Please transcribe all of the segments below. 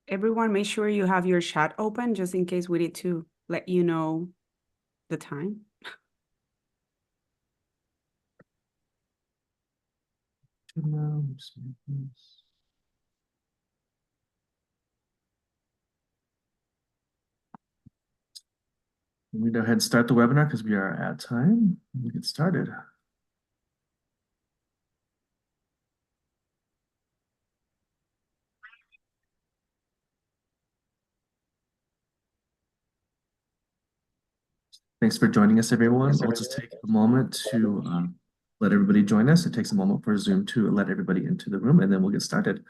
Everyone, make sure you have your chat open just in case we need to let you know the time. We go ahead and start the webinar because we are at time. We'll get started. Thanks for joining us, everyone. We'll just take a moment to let everybody join us. It takes a moment for Zoom to let everybody into the room, and then we'll get started.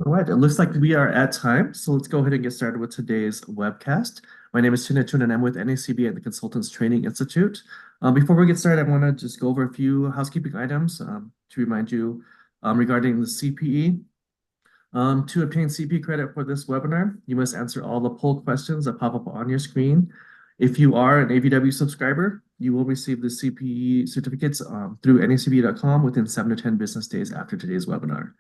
All right, it looks like we are at time, so let's go ahead and get started with today's webcast. My name is Chun, and I'm with NACVA and the Consultants Training Institute. Before we get started, I want to just go over a few housekeeping items to remind you regarding the CPE. To obtain CPE credit for this webinar, you must answer all the poll questions that pop up on your screen. If you are an AVW subscriber, you will receive the CPE certificates through nacva.com within 7 to 10 business days after today's webinar.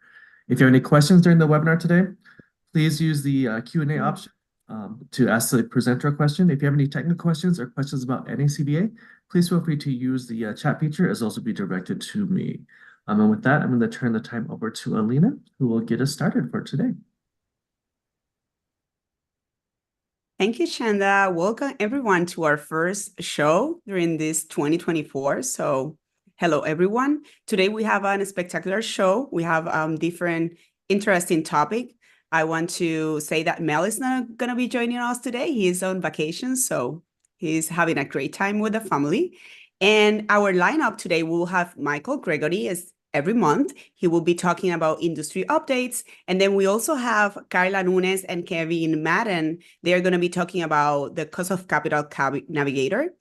If you have any questions during the webinar today, please use the Q&A option to ask the presenter a question. If you have any technical questions or questions about NACVA, please feel free to use the chat feature as also be directed to me. And with that, I'm going to turn the time over to Alina, who will get us started for today. Thank you, Chanda. Welcome everyone to our first show during this 2024. So hello, everyone. Today we have a spectacular show. We have different interesting topic. I want to say that Mel is not going to be joining us today. He's on vacation, so he's having a great time with the family. And our lineup today will have Michael Gregory as every month. He will be talking about industry updates. And then we also have Carla, Nunes, and Kevin Madden. They're going to be talking about the cost of capital navigator.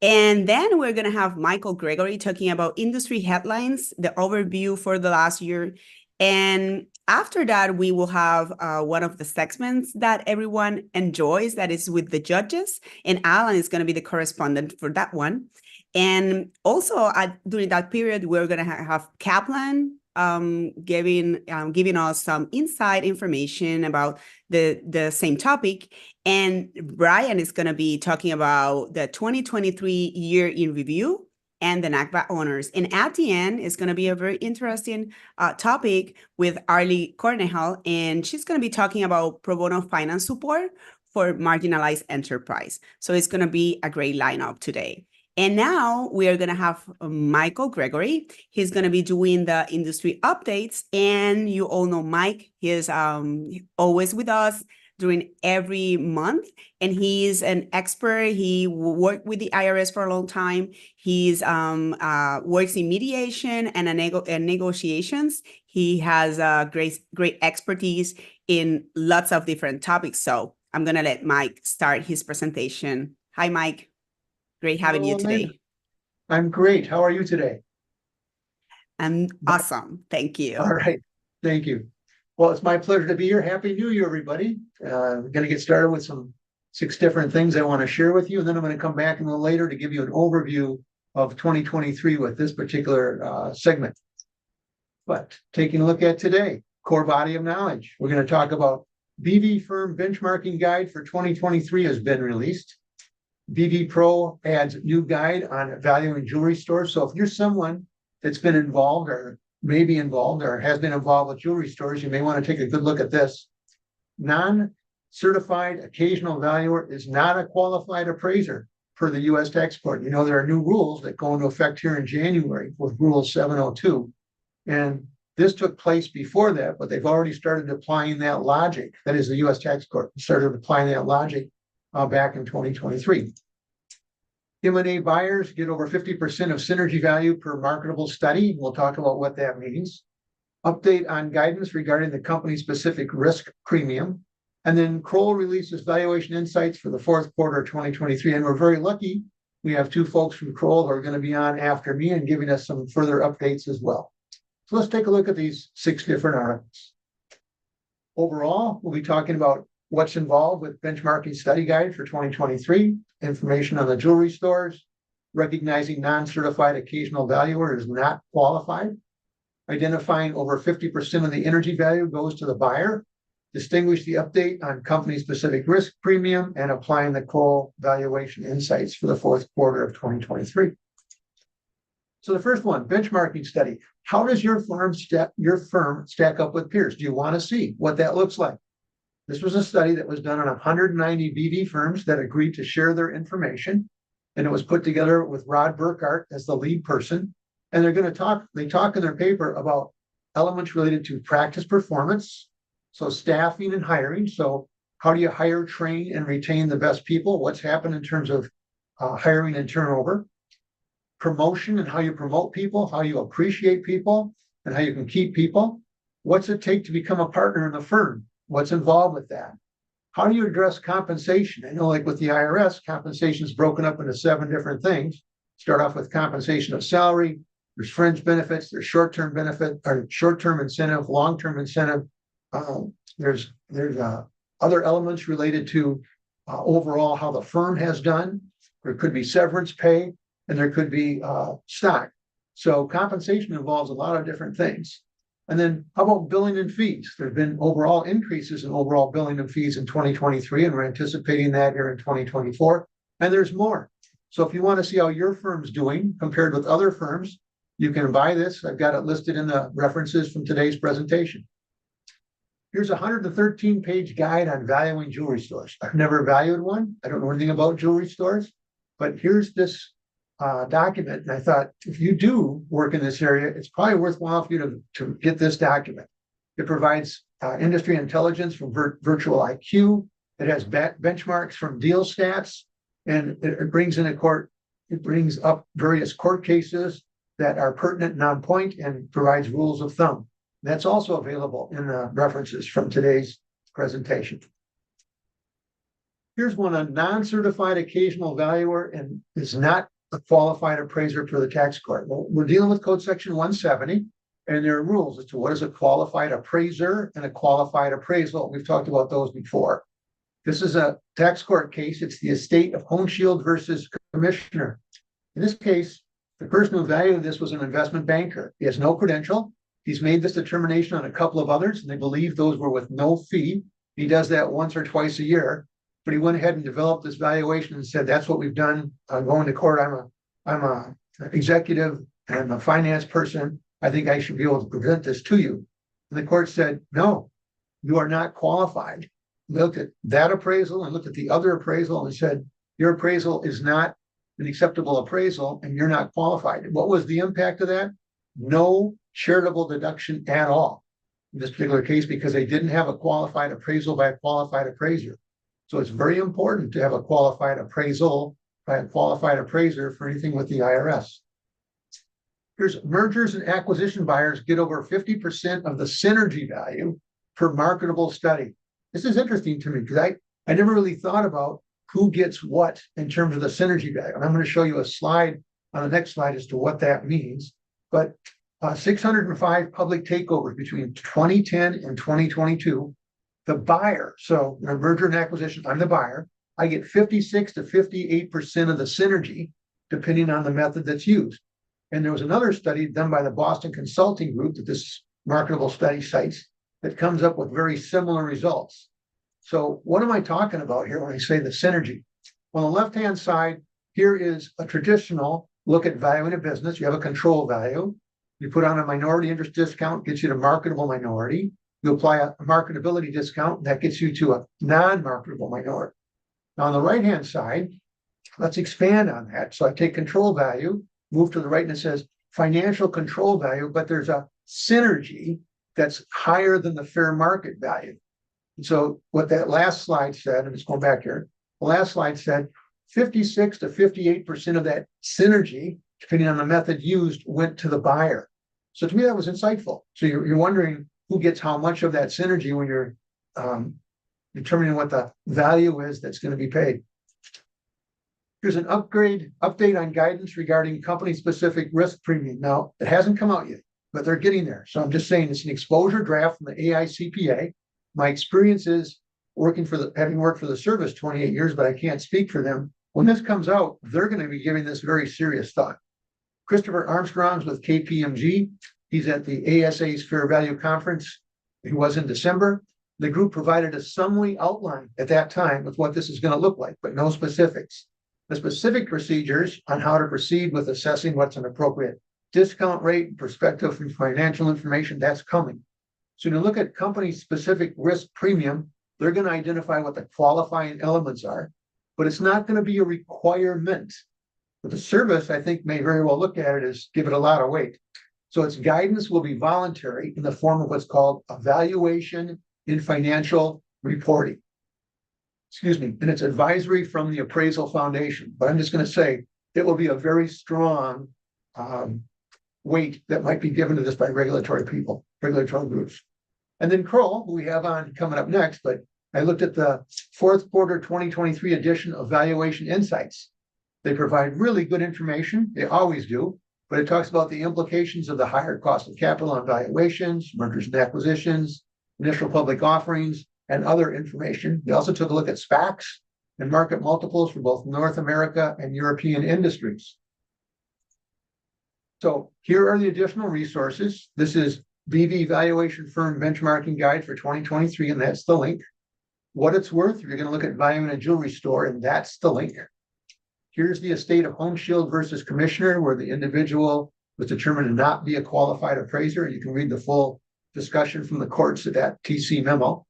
And then we're going to have Michael Gregory talking about industry headlines, the overview for the last year. And after that, we will have one of the segments that everyone enjoys, that is with the judges. And Alan is going to be the correspondent for that one. And also during that period, we're going to have Kaplan giving us some inside information about the same topic. And Brien is going to be talking about the 2023 year in review and the NACVA honors. And at the end, it's going to be a very interesting topic with Arli Cornejal, and she's going to be talking about pro bono finance support for marginalized enterprise. So it's going to be a great lineup today. And now we are going to have Michael Gregory. He's going to be doing the industry updates. And you all know Mike. He is always with us during every month. And he's an expert. He worked with the IRS for a long time. He's works in mediation and negotiations. He has great expertise in lots of different topics. So I'm going to let Mike start his presentation. Hi, Mike. Great having you today. I'm great. How are you today? I'm awesome. Thank you. All right. Thank you. Well, it's my pleasure to be here. Happy New Year, everybody. We're going to get started with some 6 different things I want to share with you. And then I'm going to come back a little later to give you an overview of 2023 with this particular segment. But taking a look at today, core body of knowledge. We're going to talk about BV Firm Benchmarking Guide for 2023 has been released. BV Pro adds new guide on valuing jewelry stores. So if you're someone that's been involved or may be involved or has been involved with jewelry stores, you may want to take a good look at this. Non-certified occasional valuer is not a qualified appraiser per the U.S. tax court. You know, there are new rules that go into effect here in January with Rule 702. And this took place before that, but they've already started applying that logic. That is, the U.S. tax court started applying that logic back in 2023. M&A buyers get over 50% of synergy value per marketable study. We'll talk about what that means. Update on guidance regarding the company-specific risk premium. And then Kroll releases valuation insights for the 4th quarter of 2023. And we're very lucky. We have 2 folks from Kroll who are going to be on after me and giving us some further updates as well. So let's take a look at these 6 different articles. Overall, we'll be talking about what's involved with benchmarking study guide for 2023, information on the jewelry stores, recognizing non-certified occasional valuer is not qualified, identifying over 50% of the energy value goes to the buyer, distinguish the update on company-specific risk premium, and applying the Kroll valuation insights for the fourth quarter of 2023. So the first one, benchmarking study. How does your firm stack up with peers? Do you want to see what that looks like? This was a study that was done on 190 BD firms that agreed to share their information, and it was put together with Rod Burkhart as the lead person. And they talk in their paper about elements related to practice performance, so staffing and hiring. So how do you hire, train, and retain the best people? What's happened in terms of hiring and turnover? Promotion and how you promote people, how you appreciate people, and how you can keep people. What's it take to become a partner in the firm? What's involved with that? How do you address compensation? I know, like with the IRS, compensation is broken up into 7 different things. Start off with compensation of salary. There's fringe benefits. There's short-term benefit, or short-term incentive, long-term incentive. There's other elements related to overall how the firm has done. There could be severance pay, and there could be stock. So compensation involves a lot of different things. And then how about billing and fees? There've been overall increases in overall billing and fees in 2023, and we're anticipating that here in 2024. And there's more. So if you want to see how your firm's doing compared with other firms, you can buy this. I've got it listed in the references from today's presentation. Here's a 113-page guide on valuing jewelry stores. I've never valued one. I don't know anything about jewelry stores, but here's this document. And I thought, if you do work in this area, it's probably worthwhile for you to get this document. It provides industry intelligence from virtual IQ. It has benchmarks from deal stats, and it brings up various court cases that are pertinent and on point, and provides rules of thumb. That's also available in the references from today's presentation. Here's one on non-certified occasional valuer and is not a qualified appraiser for the tax court. Well, we're dealing with Code Section 170, and there are rules as to what is a qualified appraiser and a qualified appraisal. We've talked about those before. This is a tax court case. It's the estate of Honeshield versus Commissioner. In this case, the person who valued this was an investment banker. He has no credential. He's made this determination on a couple of others, and they believe those were with no fee. He does that once or twice a year. But he went ahead and developed this valuation and said, that's what we've done. I'm going to court. I'm a executive and a finance person. I think I should be able to present this to you. And the court said, no, you are not qualified. We looked at that appraisal and looked at the other appraisal and said, your appraisal is not an acceptable appraisal and you're not qualified. And what was the impact of that? No charitable deduction at all in this particular case, because they didn't have a qualified appraisal by a qualified appraiser. So it's very important to have a qualified appraisal by a qualified appraiser for anything with the IRS. Here's mergers and acquisition buyers get over 50% of the synergy value per marketable study. This is interesting to me because I never really thought about who gets what in terms of the synergy value. And I'm going to show you a slide on the next slide as to what that means. But 605 public takeovers between 2010 and 2022. The buyer, so in a merger and acquisition, I'm the buyer. I get 56 to 58% of the synergy, depending on the method that's used. And there was another study done by the Boston Consulting Group that this marketable study cites that comes up with very similar results. So what am I talking about here when I say the synergy? On the left-hand side, here is a traditional look at valuing a business. You have a control value. You put on a minority interest discount, gets you to marketable minority. You apply a marketability discount, and that gets you to a non-marketable minority. Now on the right-hand side, let's expand on that. So I take control value, move to the right, and it says financial control value, but there's a synergy that's higher than the fair market value. And so what that last slide said, and it's going back here, the last slide said 56 to 58% of that synergy, depending on the method used, went to the buyer. So to me, that was insightful. So you're wondering who gets how much of that synergy when you're determining what the value is that's going to be paid. Here's an update on guidance regarding company-specific risk premium. Now, it hasn't come out yet, but they're getting there. So I'm just saying it's an exposure draft from the AICPA. my experience is having worked for the service 28 years, but I can't speak for them. When this comes out, they're going to be giving this very serious thought. Christopher Armstrong's with KPMG. He's at the ASA's Fair Value Conference. He was in December. The group provided a summary outline at that time of what this is going to look like, but no specifics. The specific procedures on how to proceed with assessing what's an appropriate discount rate and perspective from financial information, that's coming. So when you look at company-specific risk premium, they're going to identify what the qualifying elements are, but it's not going to be a requirement. But the service, I think, may very well look at it as give it a lot of weight. So its guidance will be voluntary in the form of what's called evaluation in financial reporting. Excuse me, and it's advisory from the Appraisal Foundation. But I'm just going to say it will be a very strong weight that might be given to this by regulatory people, regulatory groups. And then Kroll, who we have on coming up next, but I looked at the fourth quarter 2023 edition of Valuation Insights. They provide really good information. They always do, but it talks about the implications of the higher cost of capital on valuations, mergers and acquisitions, initial public offerings, and other information. They also took a look at SPACs and market multiples for both North America and European industries. So here are the additional resources. This is BV Valuation Firm Benchmarking Guide for 2023, and that's the link. What it's worth, if you're going to look at value in a jewelry store, and that's the link. Here's the estate of Home Shield versus Commissioner, where the individual was determined to not be a qualified appraiser. You can read the full discussion from the courts of that TC memo.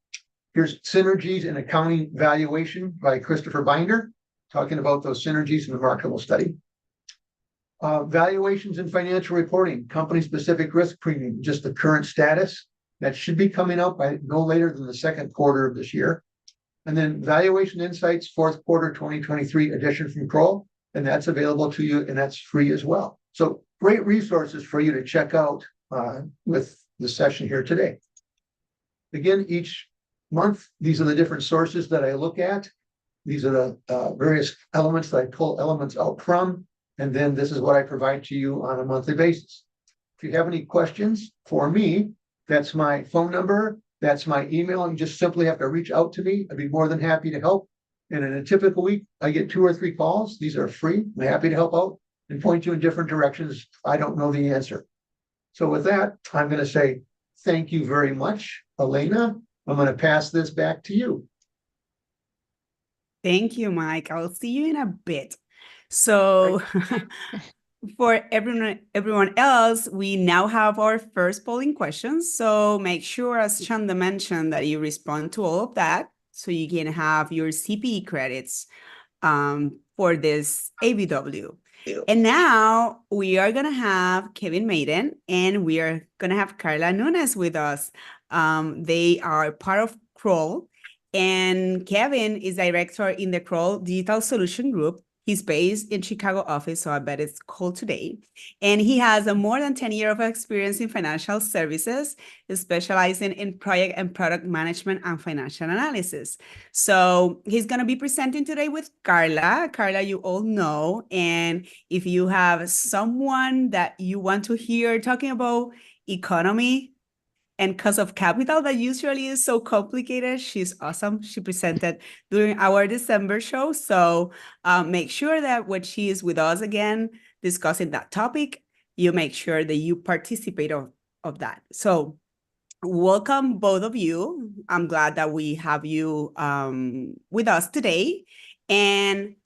Here's Synergies in Accounting Valuation by Christopher Binder, talking about those synergies in the marketable study. Valuations in Financial Reporting, Company-Specific Risk Premium, just the current status. That should be coming out by no later than the second quarter of this year. And then Valuation Insights, fourth quarter 2023 edition from Kroll, and that's available to you, and that's free as well. So great resources for you to check out with the session here today. Again, each month, these are the different sources that I look at. These are the various elements that I pull elements out from, and then this is what I provide to you on a monthly basis. If you have any questions for me, that's my phone number. That's my email. You just simply have to reach out to me. I'd be more than happy to help. And in a typical week, I get 2 or 3 calls. These are free. I'm happy to help out and point you in different directions. I don't know the answer. So with that, I'm going to say thank you very much, Alina. I'm going to pass this back to you. Thank you, Mike. I'll see you in a bit. So for everyone else, we now have our first polling questions. So make sure, as Chanda mentioned, that you respond to all of that so you can have your CPE credits for this ABW. And now we are going to have Kevin Maiden and we are going to have Carla Nunes with us. They are part of Kroll, and Kevin is director in the Kroll Digital Solution Group. He's based in Chicago office, so I bet it's cold today. And he has more than 10 years of experience in financial services, specializing in project and product management and financial analysis. So he's going to be presenting today with Carla. Carla, you all know. And if you have someone that you want to hear talking about economy and cost of capital that usually is so complicated, she's awesome. She presented during our December show. So make sure that when she is with us again discussing that topic, you make sure that you participate of that. So welcome, both of you. I'm glad that we have you with us today. And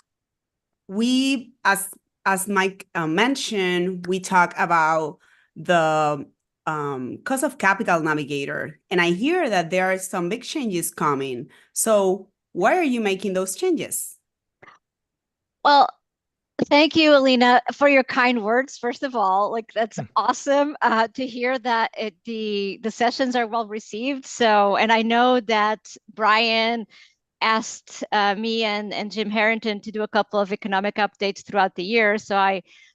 we, as Mike mentioned, we talk about the cost of capital navigator. And I hear that there are some big changes coming. So why are you making those changes? Well, thank you, Alina, for your kind words. First of all, like that's awesome to hear that the sessions are well received. So, and I know that Brien asked me and Jim Harrington to do a couple of economic updates throughout the year. So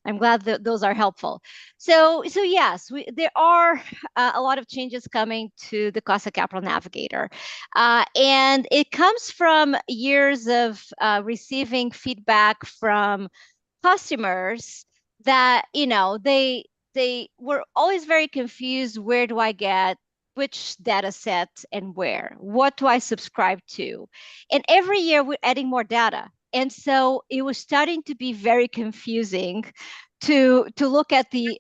I'm glad that those are helpful. So yes, there are a lot of changes coming to the cost of capital navigator. And it comes from years of receiving feedback from customers that, you know, they were always very confused. Where do I get which data set and where? What do I subscribe to? And every year we're adding more data. And so it was starting to be very confusing to look at the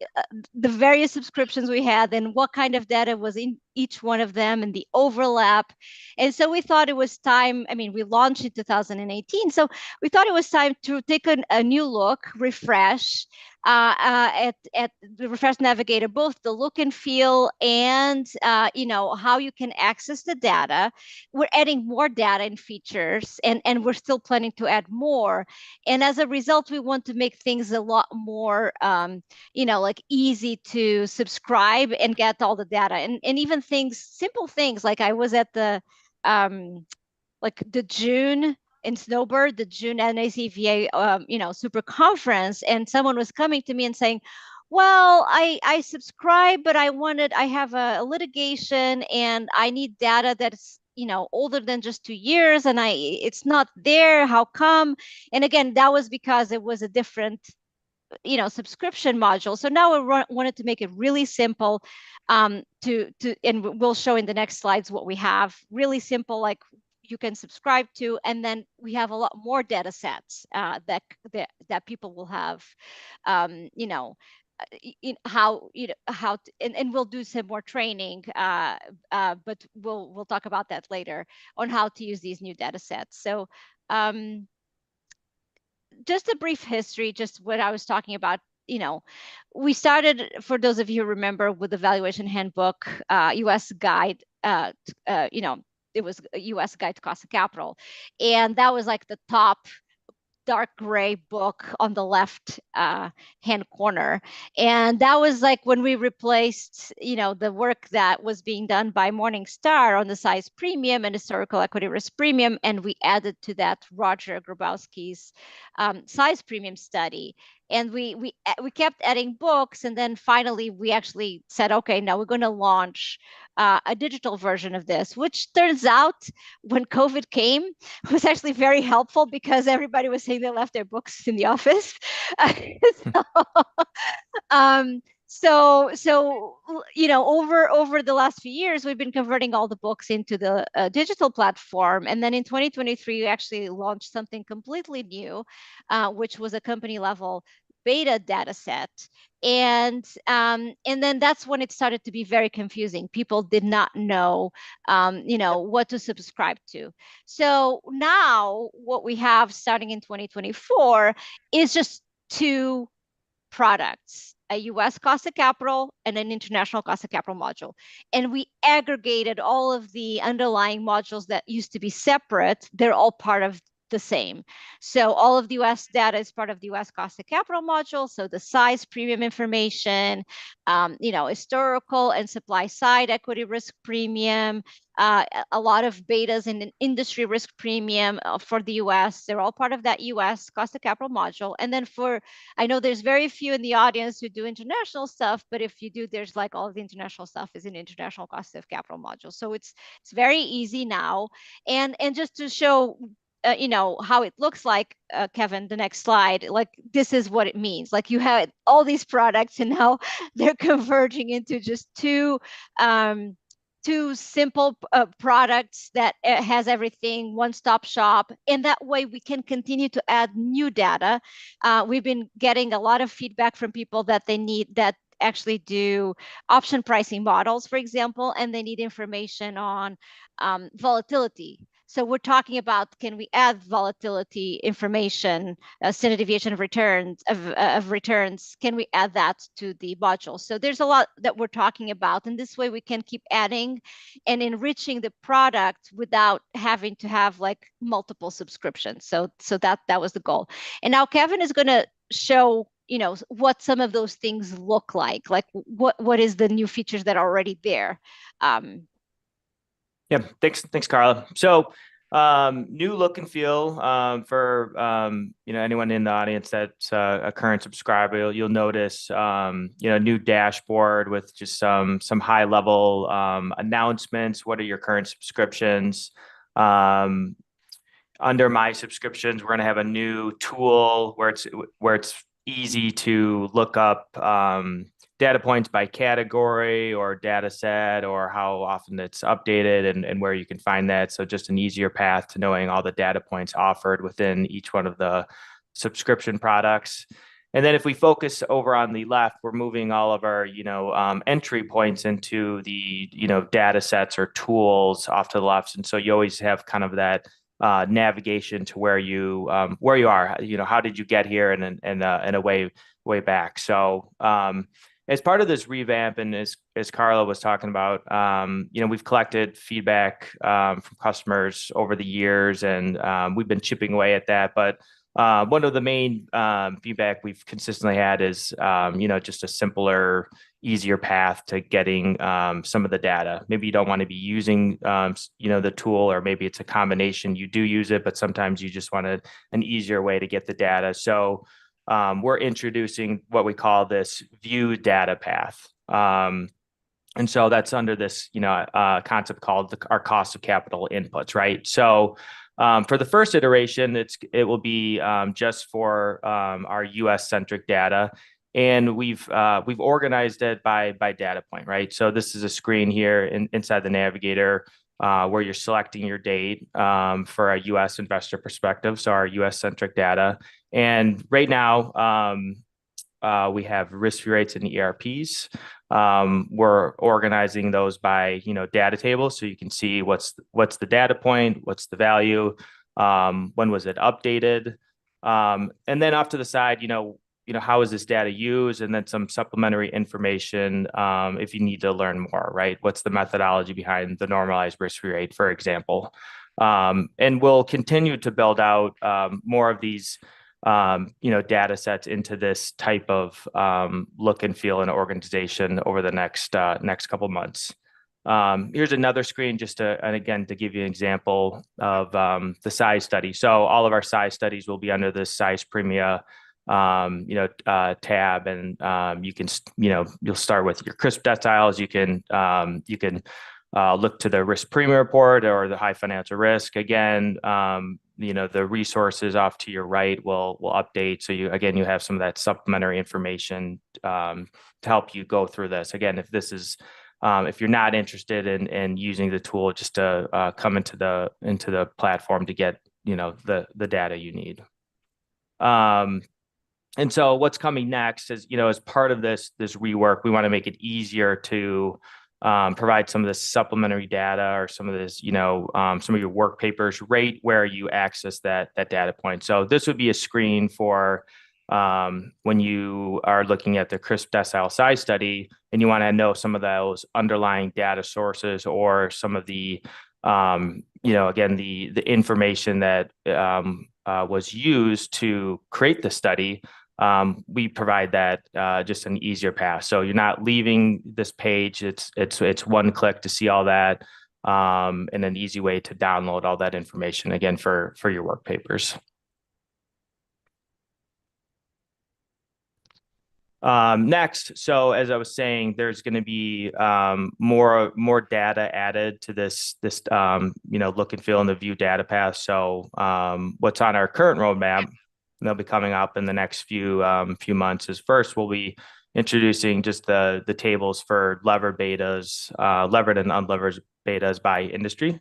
various subscriptions we had and what kind of data was in each one of them and the overlap. And so we thought it was time. I mean, we launched in 2018, so we thought it was time to take a new look, refresh, at the Refresh Navigator, both the look and feel and how you can access the data. We're adding more data and features, and we're still planning to add more. And as a result, we want to make things a lot more like easy to subscribe and get all the data, and even simple things like I was at the June in Snowbird, the June NACVA, super conference, and someone was coming to me and saying, well, I subscribe, but I have a litigation and I need data that's, older than just 2 years, and it's not there. How come? And again, that was because it was a different, subscription module. So now we wanted to make it really simple, and we'll show in the next slides what we have. Really simple, like you can subscribe to, and then we have a lot more data sets that people will have, and we'll do some more training, but we'll talk about that later on how to use these new data sets. So just a brief history, just what I was talking about. We started, for those of you who remember, with the Valuation Handbook, U.S. Guide. It was a U.S. Guide to Cost of Capital, and that was like the top dark gray book on the left hand corner. And that was like when we replaced, the work that was being done by Morningstar on the size premium and historical equity risk premium. And we added to that Roger Grabowski's size premium study. And we kept adding books. And then finally, we actually said, okay, now we're going to launch a digital version of this, which turns out when COVID came was actually very helpful because everybody was saying they left their books in the office. So over the last few years, we've been converting all the books into the digital platform. And then in 2023, we actually launched something completely new, which was a company level beta data set. And then that's when it started to be very confusing. People did not know, what to subscribe to. So now what we have starting in 2024 is just two products, a US cost of capital and an international cost of capital module. And we aggregated all of the underlying modules that used to be separate. They're all part of the same. So all of the US data is part of the US cost of capital module. So the size premium information, historical and supply side equity risk premium, a lot of betas in an industry risk premium for the US. They're all part of that US cost of capital module. And then I know there's very few in the audience who do international stuff, but if you do, there's like all of the international stuff is in international cost of capital module. So it's very easy now. And just to show how it looks like, Kevin, the next slide, like this is what it means. Like you have all these products and now they're converging into just two simple products that has everything, one-stop shop. And that way we can continue to add new data. We've been getting a lot of feedback from people that they need that actually do option pricing models, for example, and they need information on volatility. So we're talking about, can we add volatility information, standard deviation of returns, can we add that to the module? So there's a lot that we're talking about, and this way we can keep adding and enriching the product without having to have like multiple subscriptions. So that was the goal. And now Kevin is going to show what some of those things look like what is the new features that are already there. Yeah, thanks, Carla. So new look and feel for anyone in the audience that's a current subscriber. You'll notice new dashboard with just some high level announcements. What are your current subscriptions? Under my subscriptions, we're going to have a new tool where it's easy to look up data points by category or data set or how often it's updated and where you can find that. So just an easier path to knowing all the data points offered within each one of the subscription products. And then if we focus over on the left, we're moving all of our, entry points into the, data sets or tools off to the left. And so you always have kind of that navigation to where you are, how did you get here and a way back. So as part of this revamp, and as Carla was talking about, we've collected feedback from customers over the years, and we've been chipping away at that. But one of the main feedback we've consistently had is, just a simpler, easier path to getting some of the data. Maybe you don't want to be using, the tool, or maybe it's a combination. You do use it, but sometimes you just want an easier way to get the data. So we're introducing what we call this view data path. And so that's under this, concept called our cost of capital inputs, right? So for the first iteration, it will be just for our U.S. centric data, and we've organized it by data point, right? So this is a screen here inside the navigator where you're selecting your date for a U.S. investor perspective, so our U.S. centric data. And right now we have risk-free rates and ERPs. We're organizing those by, data tables. So you can see what's the data point, what's the value, when was it updated? And then off to the side, how is this data used? And then some supplementary information if you need to learn more, right? What's the methodology behind the normalized risk-free rate, for example? And we'll continue to build out more of these data sets into this type of look and feel and organization over the next couple of months. Here's another screen and again, to give you an example of the size study. So all of our size studies will be under this size premia tab, and you can, you'll start with your crisp deciles. You can look to the risk premium report or the high financial risk. Again, the resources off to your right will update. So you have some of that supplementary information to help you go through this. Again, if you're not interested in using the tool, just to come into the platform to get, the data you need. And so what's coming next is, as part of this rework, we want to make it easier to provide some of this supplementary data or some of this, some of your work papers right where you access that data point. So this would be a screen for when you are looking at the crisp decile size study and you want to know some of those underlying data sources or some of the, again, the information that was used to create the study. We provide that just an easier path. So you're not leaving this page. It's one click to see all that, and an easy way to download all that information, again, for your work papers. Next, so as I was saying, there's going to be more data added to this look and feel in the view data path. So what's on our current roadmap, and they'll be coming up in the next few months, is first we'll be introducing just the tables for levered betas, levered and unlevered betas by industry.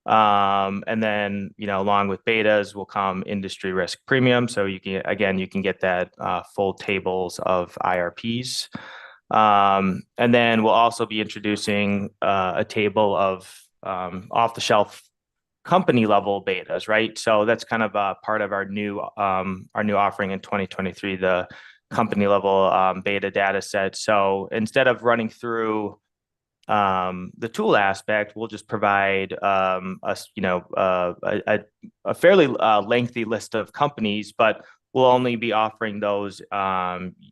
And then, along with betas will come industry risk premium. So you can get that full tables of IRPs. And then we'll also be introducing a table of off-the-shelf company level betas, right? So that's kind of a part of our new offering in 2023, the company level beta data set. So instead of running through the tool aspect, we'll just provide a fairly lengthy list of companies, but we'll only be offering those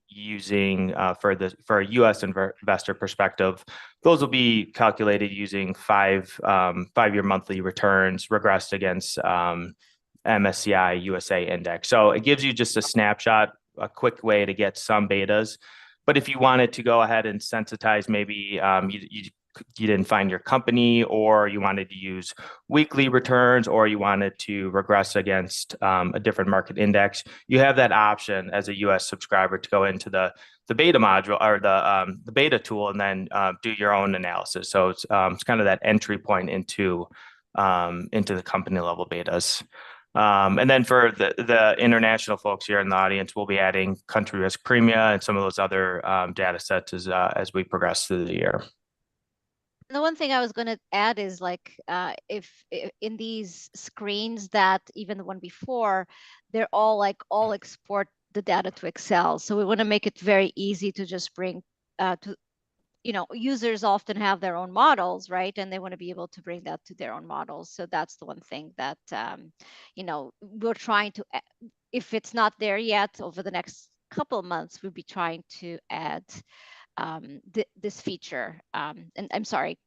using for a U.S. investor perspective. Those will be calculated using five-year monthly returns regressed against MSCI USA index. So it gives you just a snapshot, a quick way to get some betas. But if you wanted to go ahead and sensitize, maybe you you didn't find your company, or you wanted to use weekly returns, or you wanted to regress against a different market index, you have that option as a US subscriber to go into the beta module or the beta tool and then do your own analysis. So it's kind of that entry point into the company level betas. And then for the international folks here in the audience, we'll be adding country risk premia and some of those other data sets as we progress through the year. The one thing I was going to add is like if in these screens that even the one before, they're all export the data to Excel. So we want to make it very easy to just bring to, users often have their own models, right? And they want to be able to bring that to their own models. So that's the one thing that, we're trying to, if it's not there yet, over the next couple of months, we'll be trying to add this feature. And I'm sorry,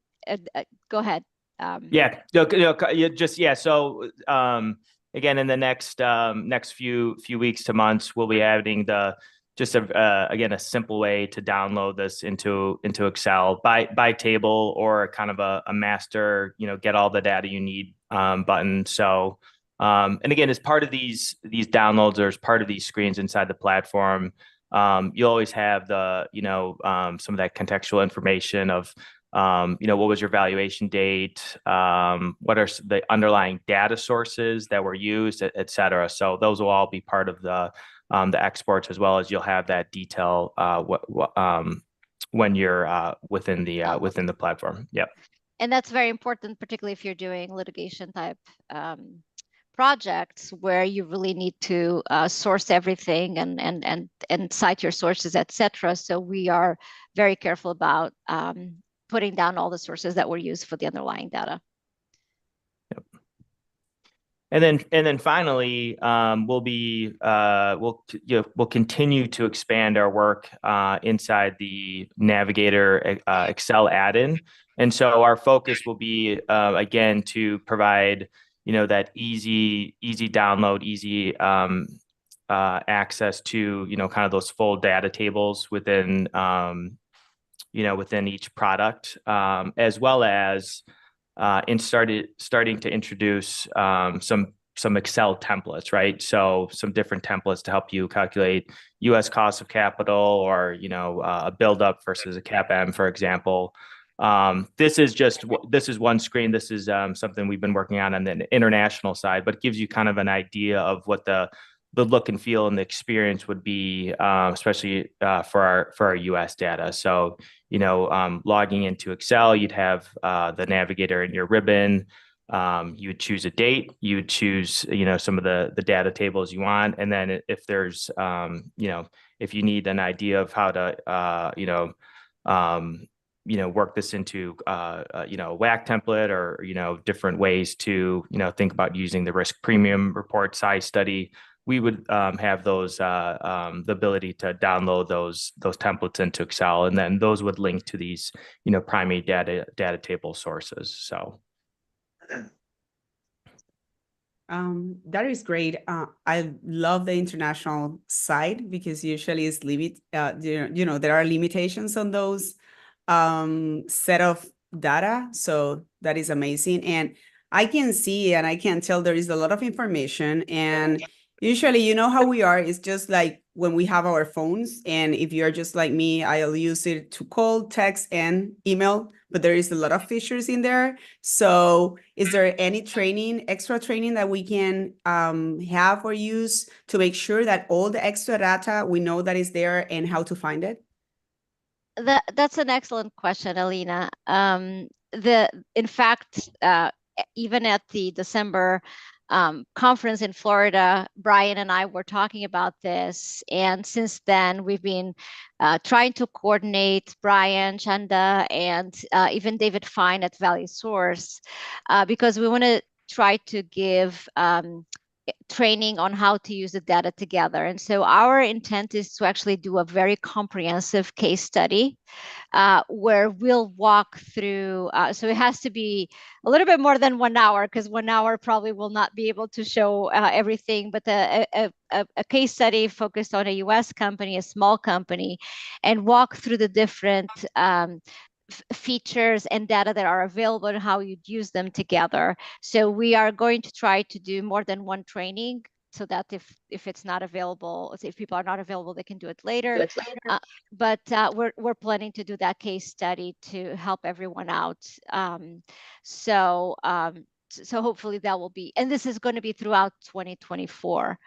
go ahead. So again, in the next few weeks to months, we'll be adding again, a simple way to download this into Excel by table, or kind of a master, get all the data you need button. So, and again, as part of these downloads, or as part of these screens inside the platform, you'll always have some of that contextual information of, what was your valuation date? What are the underlying data sources that were used, et cetera. So those will all be part of the exports, as well as you'll have that detail when you're within the platform. Yep. And that's very important, particularly if you're doing litigation type projects where you really need to source everything and cite your sources, etc. So we are very careful about putting down all the sources that were used for the underlying data. Yep. And then finally, we'll continue to expand our work inside the Navigator Excel add-in, and so our focus will be again to provide that easy download, easy access to kind of those full data tables within within each product, as well as starting to introduce some Excel templates, right? So some different templates to help you calculate U.S. cost of capital, or a build-up versus a CAPM, for example. This is one screen. This is something we've been working on the international side, but it gives you kind of an idea of what the look and feel and the experience would be, especially for our U.S. data. So, logging into Excel, you'd have the Navigator in your ribbon. You would choose a date. You would choose, some of the data tables you want, and then if there's, if you need an idea of how to, work this into, a WAC template, or, different ways to, think about using the risk premium report size study, we would have those the ability to download those templates into Excel, and then those would link to these primary data table sources. So that is great. I love the international side, because usually it's there are limitations on those set of data. So that is amazing, and I can see and I can tell there is a lot of information, and usually, how we are, it's just like when we have our phones, and if you're just like me, I'll use it to call, text, and email, but there is a lot of features in there. So is there any extra training that we can have or use to make sure that all the extra data, we know that is there and how to find it? That's an excellent question, Alina. In fact, even at the December conference in Florida, Brien and I were talking about this. And since then, we've been trying to coordinate Brien, Chanda, and even David Fine at Value Source, because we want to try to give training on how to use the data together. And so our intent is to actually do a very comprehensive case study where we'll walk through. So it has to be a little bit more than 1 hour, because 1 hour probably will not be able to show everything, but a case study focused on a US company, a small company, and walk through the different features and data that are available and how you'd use them together. So we are going to try to do more than one training so that if it's not available, if people are not available, they can do it later. But we're planning to do that case study to help everyone out. So hopefully that will be, and this is going to be throughout 2024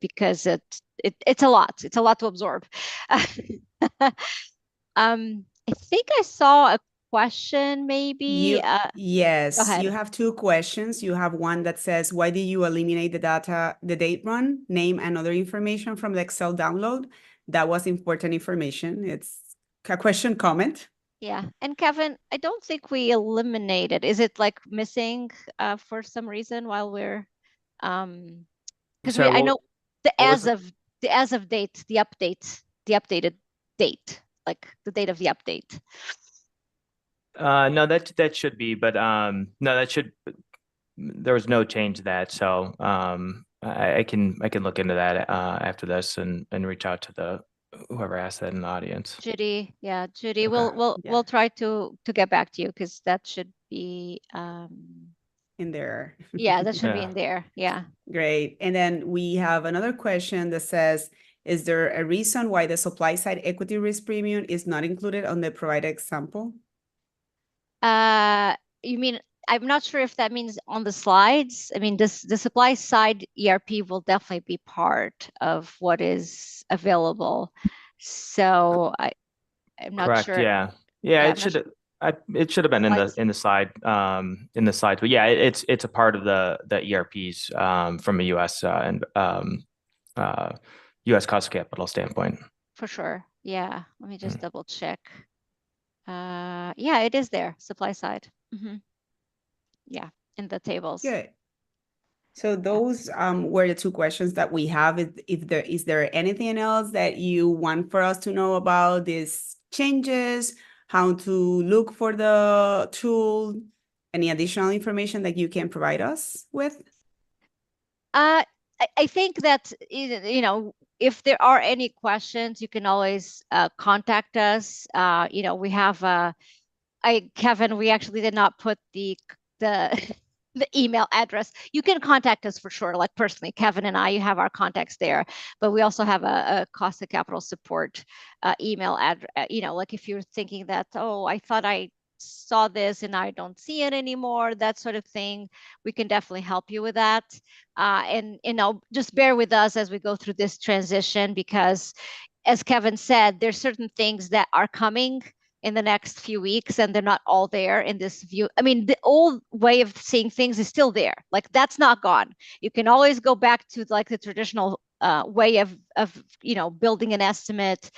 because it's a lot. It's a lot to absorb. I think I saw a question maybe. Yes, go ahead. you have two questions. You have one that says, why did you eliminate the date run, name, and other information from the Excel download? That was important information. It's a question comment. Yeah. And Kevin, I don't think we eliminated. Is it like missing for some reason while we're because I know the as of date, the updated date, like the date of the update. No, that should be, but no, there was no change to that. So I can look into that after this and reach out to whoever asked that in the audience. Judy, Okay. we'll try to get back to you because that should be in there. Yeah, that should be in there. Yeah. Great. And then we have another question that says, is there a reason why the supply side equity risk premium is not included on the provided example? You mean, I'm not sure if that means on the slides. I mean, the supply side ERP will definitely be part of what is available. So I'm not Correct. sure. Yeah. Yeah, It should have been in the slide but yeah, it's a part of the ERPs from a US and US cost of capital standpoint. For sure. Yeah. Let me just double check. Yeah, it is there, supply side. Yeah, in the tables. Good. So those were the two questions that we have. Is there anything else that you want for us to know about these changes, how to look for the tool, any additional information that you can provide us with? I think that, you know, if there are any questions, you can always contact us. You know, we have Kevin, we actually did not put the the email address. You can contact us for sure, like personally, Kevin and I, you have our contacts there, but we also have a cost of capital support email address. You know, like if you're thinking that, oh, I thought I saw this and I don't see it anymore, that sort of thing, we can definitely help you with that. And, you know, just bear with us as we go through this transition, because as Kevin said, there's certain things that are coming in the next few weeks, and they're not all there in this view. I mean, the old way of seeing things is still there. Like, that's not gone. You can always go back to like the traditional way of you know, building an estimate,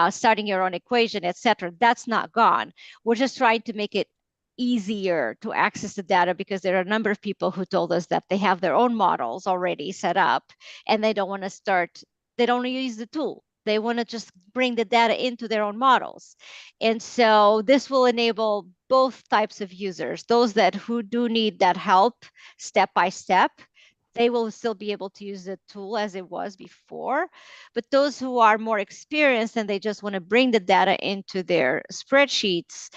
starting your own equation, etc. That's not gone. We're just trying to make it easier to access the data, because there are a number of people who told us that they have their own models already set up and they don't want to start, they don't use the tool. They want to just bring the data into their own models. And so this will enable both types of users, those who do need that help step by step. They will still be able to use the tool as it was before. But those who are more experienced and they just want to bring the data into their spreadsheets,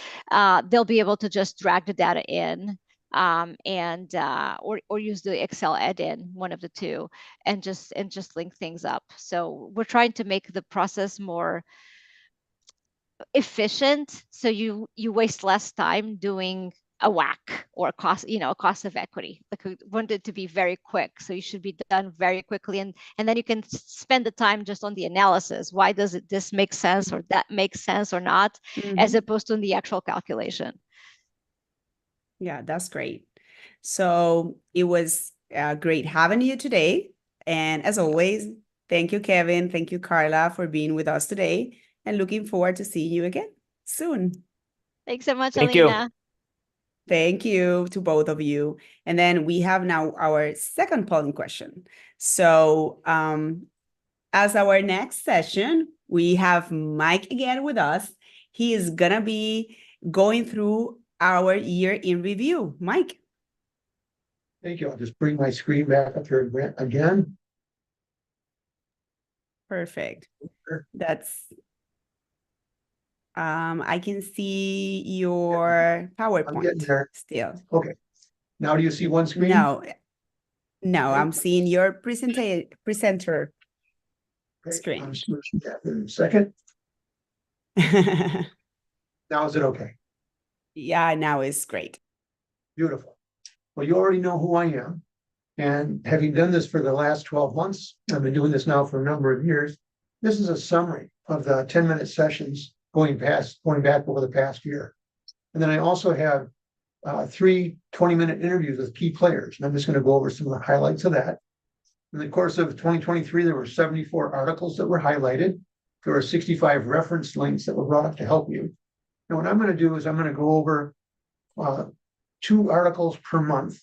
they'll be able to just drag the data in or use the Excel add-in, one of the two, and just link things up. So we're trying to make the process more efficient, so you waste less time doing a WACC or a cost, you know, a cost of equity. Like, we want it to be very quick, so you should be done very quickly, and then you can spend the time just on the analysis. Why does this make sense or that makes sense or not, as opposed to in the actual calculation. Yeah, that's great. So it was great having you today. And as always, thank you, Kevin. Thank you, Carla, for being with us today, and looking forward to seeing you again soon. Thanks so much, Thank Alina. you. Thank you to both of you. And then we have now our second polling question. So as our next session, we have Mike again with us. He is gonna be going through our year in review. Mike. Thank you. I'll just bring my screen back up here again. Perfect. That's I can see your I'm getting PowerPoint there. still. Okay. Now do you see one screen? No, no, Okay. I'm seeing your presenter Okay, screen. I'm switching that in a second. Now is it okay? Yeah, now it's great. Beautiful. Well, you already know who I am. And having done this for the last 12 months, I've been doing this now for a number of years. This is a summary of the 10-minute sessions going back over the past year. And then I also have 3 20-minute interviews with key players. And I'm just going to go over some of the highlights of that. In the course of 2023, there were 74 articles that were highlighted. There were 65 reference links that were brought up to help you. And what I'm going to do is I'm going to go over 2 articles per month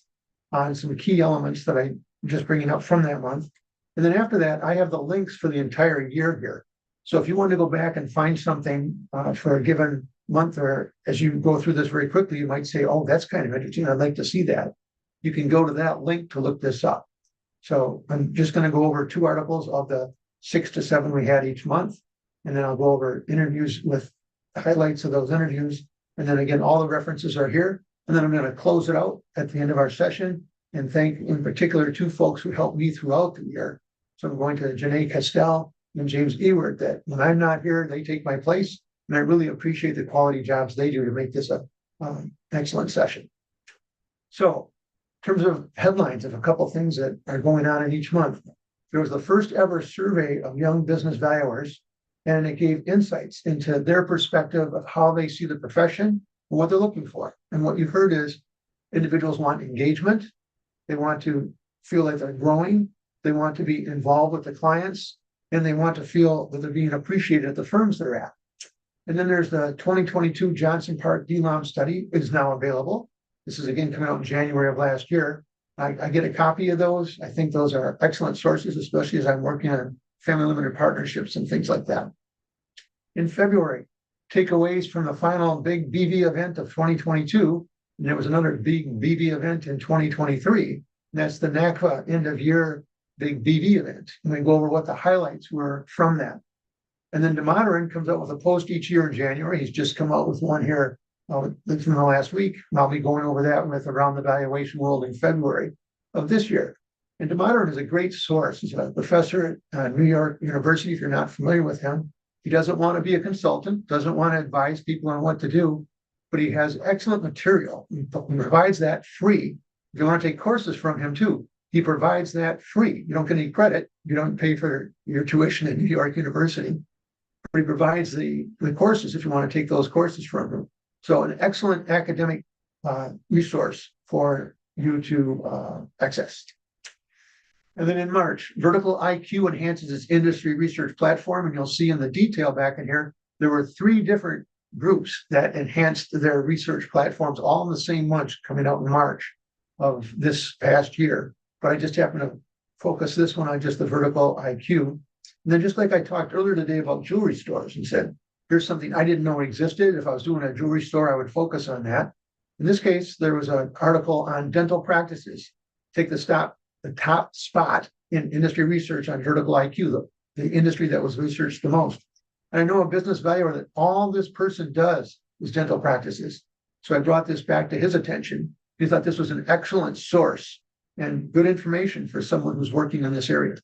on some key elements that I'm just bringing up from that month. And then after that, I have the links for the entire year here. So if you want to go back and find something for a given month, or as you go through this very quickly, you might say, oh, that's kind of interesting. I'd like to see that. You can go to that link to look this up. So I'm just going to go over 2 articles of the 6 to 7 we had each month. And then I'll go over interviews with highlights of those interviews. And then again, all the references are here. And then I'm going to close it out at the end of our session and thank in particular 2 folks who helped me throughout the year. So I'm going to Janae Castell and James Ewert, that when I'm not here, they take my place. And I really appreciate the quality jobs they do to make this a excellent session. So in terms of headlines of a couple things that are going on in each month, there was the first ever survey of young business valuers, and it gave insights into their perspective of how they see the profession and what they're looking for. And what you've heard is individuals want engagement. They want to feel that they're growing. They want to be involved with the clients, and they want to feel that they're being appreciated at the firms they're at. And then there's the 2022 Johnson Park DLOM study is now available. This is again coming out in January of last year. I get a copy of those. I think those are excellent sources, especially as I'm working on family limited partnerships and things like that. In February, takeaways from the final big BV event of 2022, and there was another big BV event in 2023, and that's the NACVA end of year big BV event. And we go over what the highlights were from that. And then Dimitri comes out with a post each year in January. He's just come out with one here from the last week. And I'll be going over that with Around the Valuation World in February of this year. And Dimitri is a great source. He's a professor at New York University, if you're not familiar with him. He doesn't want to be a consultant, doesn't want to advise people on what to do, but he has excellent material. He provides that free. If you want to take courses from him too, he provides that free. You don't get any credit. You don't pay for your tuition at New York University. But he provides the courses if you want to take those courses from him. So an excellent academic resource for you to access. And then in March, Vertical IQ enhances its industry research platform. And you'll see in the detail back in here, there were 3 different groups that enhanced their research platforms all in the same month coming out in March of this past year. But I just happen to focus this one on just the Vertical IQ. And then just like I talked earlier today about jewelry stores and said, here's something I didn't know existed. If I was doing a jewelry store, I would focus on that. In this case, there was an article on dental practices. Take the top spot in industry research on Vertical IQ, the industry that was researched the most. And I know a business valuer that all this person does is dental practices. So I brought this back to his attention. He thought this was an excellent source and good information for someone who's working in this area.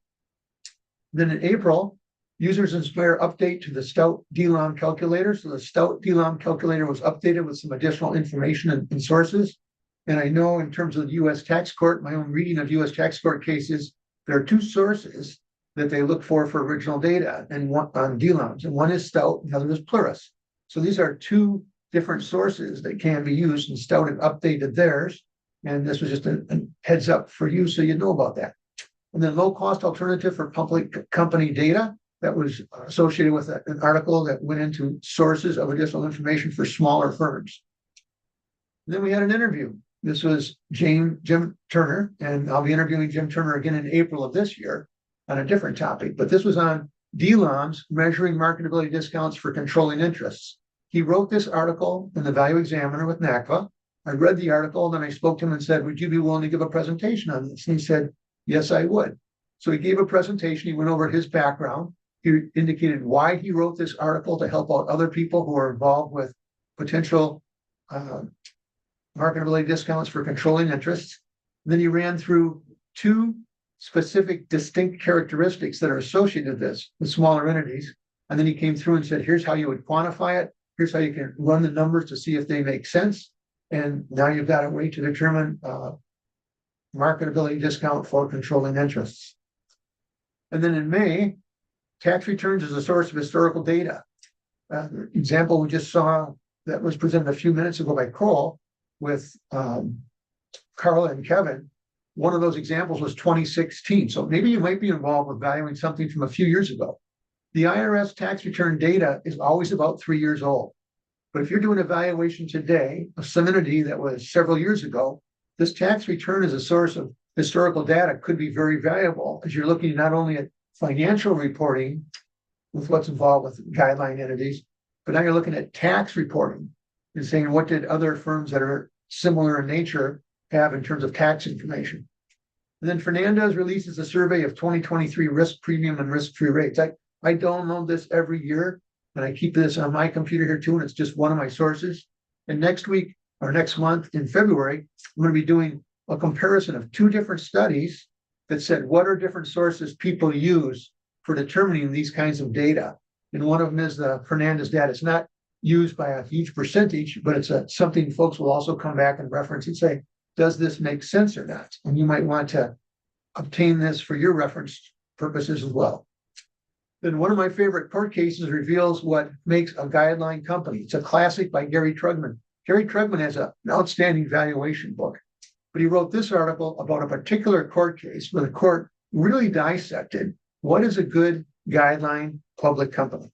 Then in April, Users Inspire update to the Stout DLOM calculator. So the Stout DLOM calculator was updated with some additional information and sources. And I know in terms of the U.S. tax court, my own reading of U.S. tax court cases, there are 2 sources that they look for original data and one on DLOMs. And one is Stout, and the other is Plurus. So these are 2 different sources that can be used, and Stout had updated theirs. And this was just a heads up for you so you know about that. And then low cost alternative for public company data. That was associated with an article that went into sources of additional information for smaller firms. And then we had an interview. This was Jim Turner, and I'll be interviewing Jim Turner again in April of this year on a different topic. But this was on DLOMs, measuring marketability discounts for controlling interests. He wrote this article in the Value Examiner with NACVA. I read the article, then I spoke to him and said, would you be willing to give a presentation on this? And he said, yes, I would. So he gave a presentation. He went over his background. He indicated why he wrote this article to help out other people who are involved with potential marketability discounts for controlling interests. And then he ran through two specific distinct characteristics that are associated with this, with smaller entities. And then he came through and said, here's how you would quantify it. Here's how you can run the numbers to see if they make sense. And now you've got a way to determine marketability discount for controlling interests. And then in May, tax returns as a source of historical data. Example we just saw that was presented a few minutes ago by Kroll with Carla and Kevin. One of those examples was 2016. So maybe you might be involved with valuing something from a few years ago. The IRS tax return data is always about 3 years old. But if you're doing a valuation today of some entity that was several years ago, this tax return as a source of historical data could be very valuable as you're looking not only at financial reporting with what's involved with guideline entities, but now you're looking at tax reporting and saying, what did other firms that are similar in nature have in terms of tax information? And then Fernandez releases a survey of 2023 risk premium and risk-free rates. I download this every year, and I keep this on my computer here too, and it's just one of my sources. And next week or next month in February, I'm going to be doing a comparison of two different studies that said, what are different sources people use for determining these kinds of data? And one of them is the Fernandez data. It's not used by a huge percentage, but it's something folks will also come back and reference and say, does this make sense or not? And you might want to obtain this for your reference purposes as well. Then one of my favorite court cases reveals what makes a guideline company. It's a classic by Gary Trugman. Gary Trugman has an outstanding valuation book, but he wrote this article about a particular court case where the court really dissected what is a good guideline public company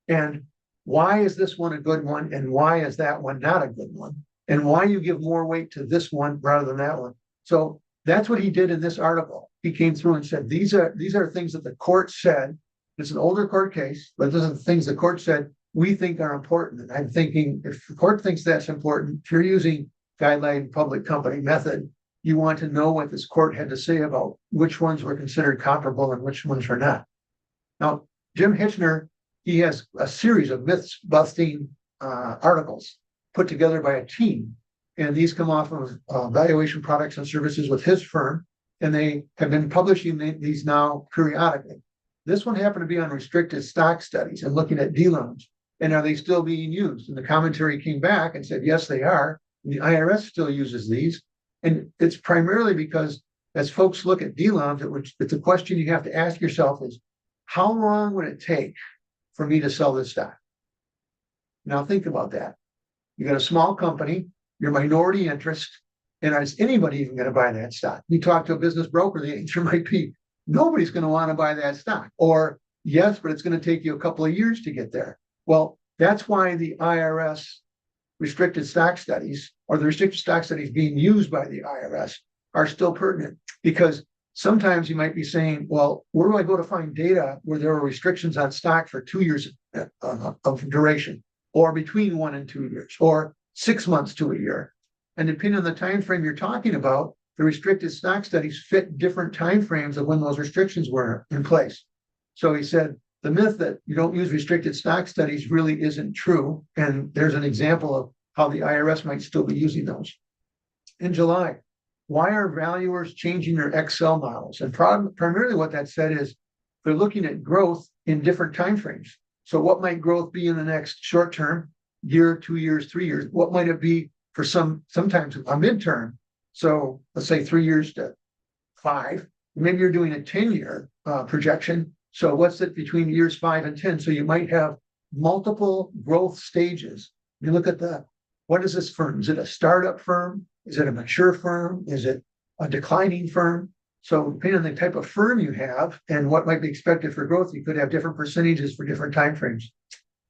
and why is this one a good one and why is that one not a good one and why you give more weight to this one rather than that one. So that's what he did in this article. He came through and said, these are things that the court said. It's an older court case, but those are the things the court said we think are important. And I'm thinking, if the court thinks that's important, if you're using guideline public company method, you want to know what this court had to say about which ones were considered comparable and which ones were not. Now, Jim Hitchner, he has a series of myth-busting articles put together by a team. And these come off of Valuation Products and Services with his firm. And they have been publishing these now periodically. This one happened to be on restricted stock studies and looking at D-loans. And are they still being used? And the commentary came back and said, yes, they are. And the IRS still uses these. And it's primarily because as folks look at D-loans, it's a question you have to ask yourself is, how long would it take for me to sell this stock? Now think about that. You got a small company, your minority interest, and is anybody even going to buy that stock? You talk to a business broker, the answer might be, nobody's going to want to buy that stock. Or yes, but it's going to take you a couple of years to get there. Well, that's why the IRS restricted stock studies or the restricted stock studies being used by the IRS are still pertinent, because sometimes you might be saying, well, where do I go to find data where there are restrictions on stock for 2 years of duration, or between 1 and 2 years, or 6 months to a year? And depending on the time frame you're talking about, the restricted stock studies fit different time frames of when those restrictions were in place. So he said the myth that you don't use restricted stock studies really isn't true. And there's an example of how the IRS might still be using those. In July, why are valuers changing their Excel models? And primarily what that said is they're looking at growth in different time frames. So what might growth be in the next short term, year, 2 years, 3 years? What might it be for sometimes a midterm? So let's say 3 years to 5. Maybe you're doing a 10-year projection. So what's it between years 5 and 10? So you might have multiple growth stages. You look at what is this firm? Is it a startup firm? Is it a mature firm? Is it a declining firm? So depending on the type of firm you have and what might be expected for growth, you could have different percentages for different timeframes.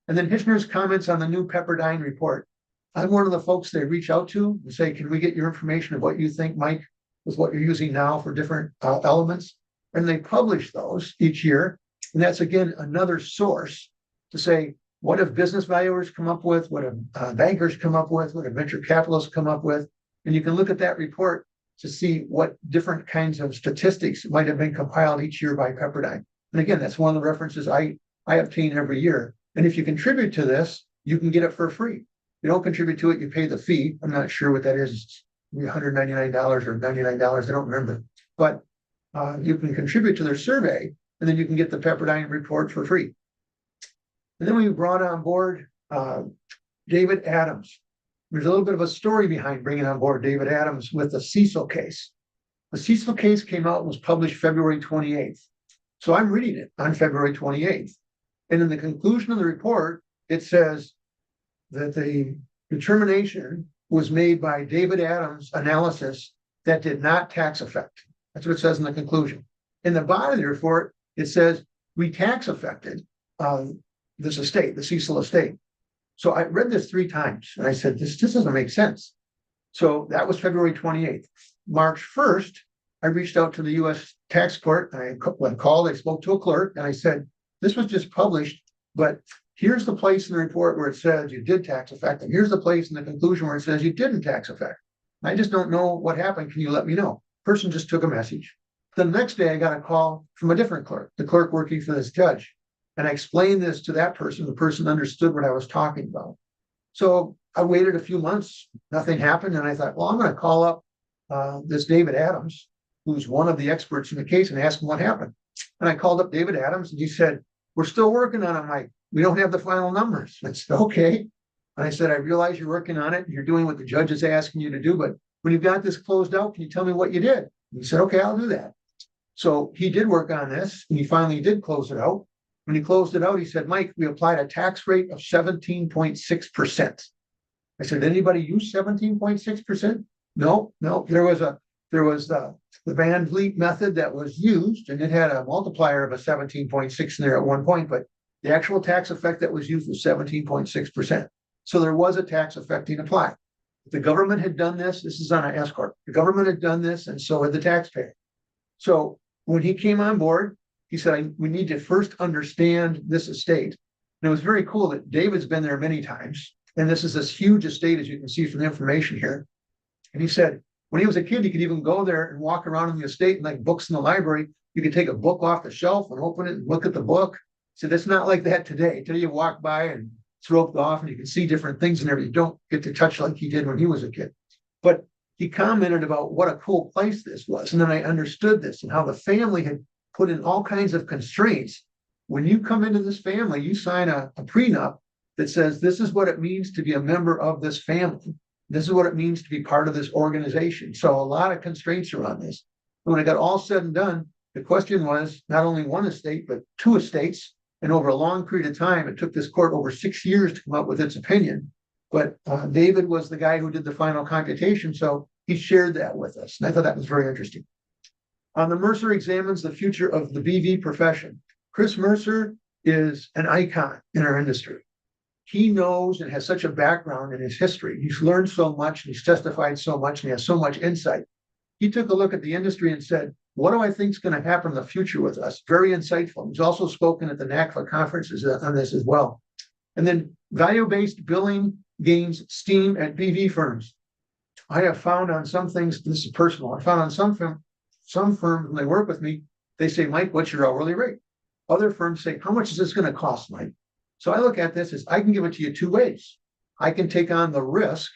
And then Hitchner's comments on the new Pepperdine report. I'm one of the folks they reach out to and say, can we get your information of what you think, Mike, with what you're using now for different elements? And they publish those each year. And that's, again, another source to say, what have business valuers come up with? What have bankers come up with? What have venture capitalists come up with? And you can look at that report to see what different kinds of statistics might have been compiled each year by Pepperdine. And again, that's one of the references I I obtain every year. And if you contribute to this, you can get it for free. If you don't contribute to it, you pay the fee. I'm not sure what that is. It's $199 or $99. I don't remember. But you can contribute to their survey, and then you can get the Pepperdine report for free. And then we brought on board David Adams. There's a little bit of a story behind bringing on board David Adams with the Cecil case. The Cecil case came out and was published February 28th. So I'm reading it on February 28th. And in the conclusion of the report, it says that the determination was made by David Adams' analysis that did not tax affect. That's what it says in the conclusion. In the body of the report, it says we tax affected this estate, the Cecil estate. So I read this 3 times and I said, this doesn't make sense. So that was February 28th. March 1st, I reached out to the U.S. tax court. I called, I spoke to a clerk, and I said, this was just published, but here's the place in the report where it says you did tax affect, and here's the place in the conclusion where it says you didn't tax affect. I just don't know what happened. Can you let me know? Person just took a message. The next day, I got a call from a different clerk, the clerk working for this judge. And I explained this to that person. The person understood what I was talking about. So I waited a few months, nothing happened. And I thought, well, I'm going to call up this David Adams, who's one of the experts in the case, and ask him what happened. And I called up David Adams, and he said, we're still working on it, Mike. We don't have the final numbers. I said, okay. And I said, I realize you're working on it. You're doing what the judge is asking you to do. But when you've got this closed out, can you tell me what you did? And he said, okay, I'll do that. So he did work on this, and he finally did close it out. When he closed it out, he said, Mike, we applied a tax rate of 17.6%. I said, anybody use 17.6%? No. There was the Van Vliet method that was used, and it had a multiplier of a 17.6 in there at one point, but the actual tax effect that was used was 17.6%. So there was a tax affecting apply. If the government had done this is on an S corp. The government had done this, and so had the taxpayer. So when he came on board, he said, we need to first understand this estate. And it was very cool that David's been there many times. And this is this huge estate, as you can see from the information here. And he said, when he was a kid, he could even go there and walk around in the estate and like books in the library. You could take a book off the shelf and open it and look at the book. He said, it's not like that today. Today you walk by and it's roped off and you can see different things and everything. You don't get to touch like he did when he was a kid. But he commented about what a cool place this was. And then I understood this and how the family had put in all kinds of constraints. When you come into this family, you sign a prenup that says this is what it means to be a member of this family. This is what it means to be part of this organization. So a lot of constraints around this. And when it got all said and done, the question was not only one estate, but 2 estates. And over a long period of time, it took this court over 6 years to come up with its opinion. But David was the guy who did the final computation. So he shared that with us. And I thought that was very interesting. The Mercer examines the future of the BV profession. Chris Mercer is an icon in our industry. He knows and has such a background in his history. He's learned so much, and he's testified so much, and he has so much insight. He took a look at the industry and said, what do I think is going to happen in the future with us? Very insightful. He's also spoken at the NACVA conferences on this as well. And then value-based billing gains steam at BV firms. I have found on some things, this is personal, I found on some firms, when they work with me, they say, Mike, what's your hourly rate? Other firms say, how much is this going to cost, Mike? So I look at this as I can give it to you 2 ways. I can take on the risk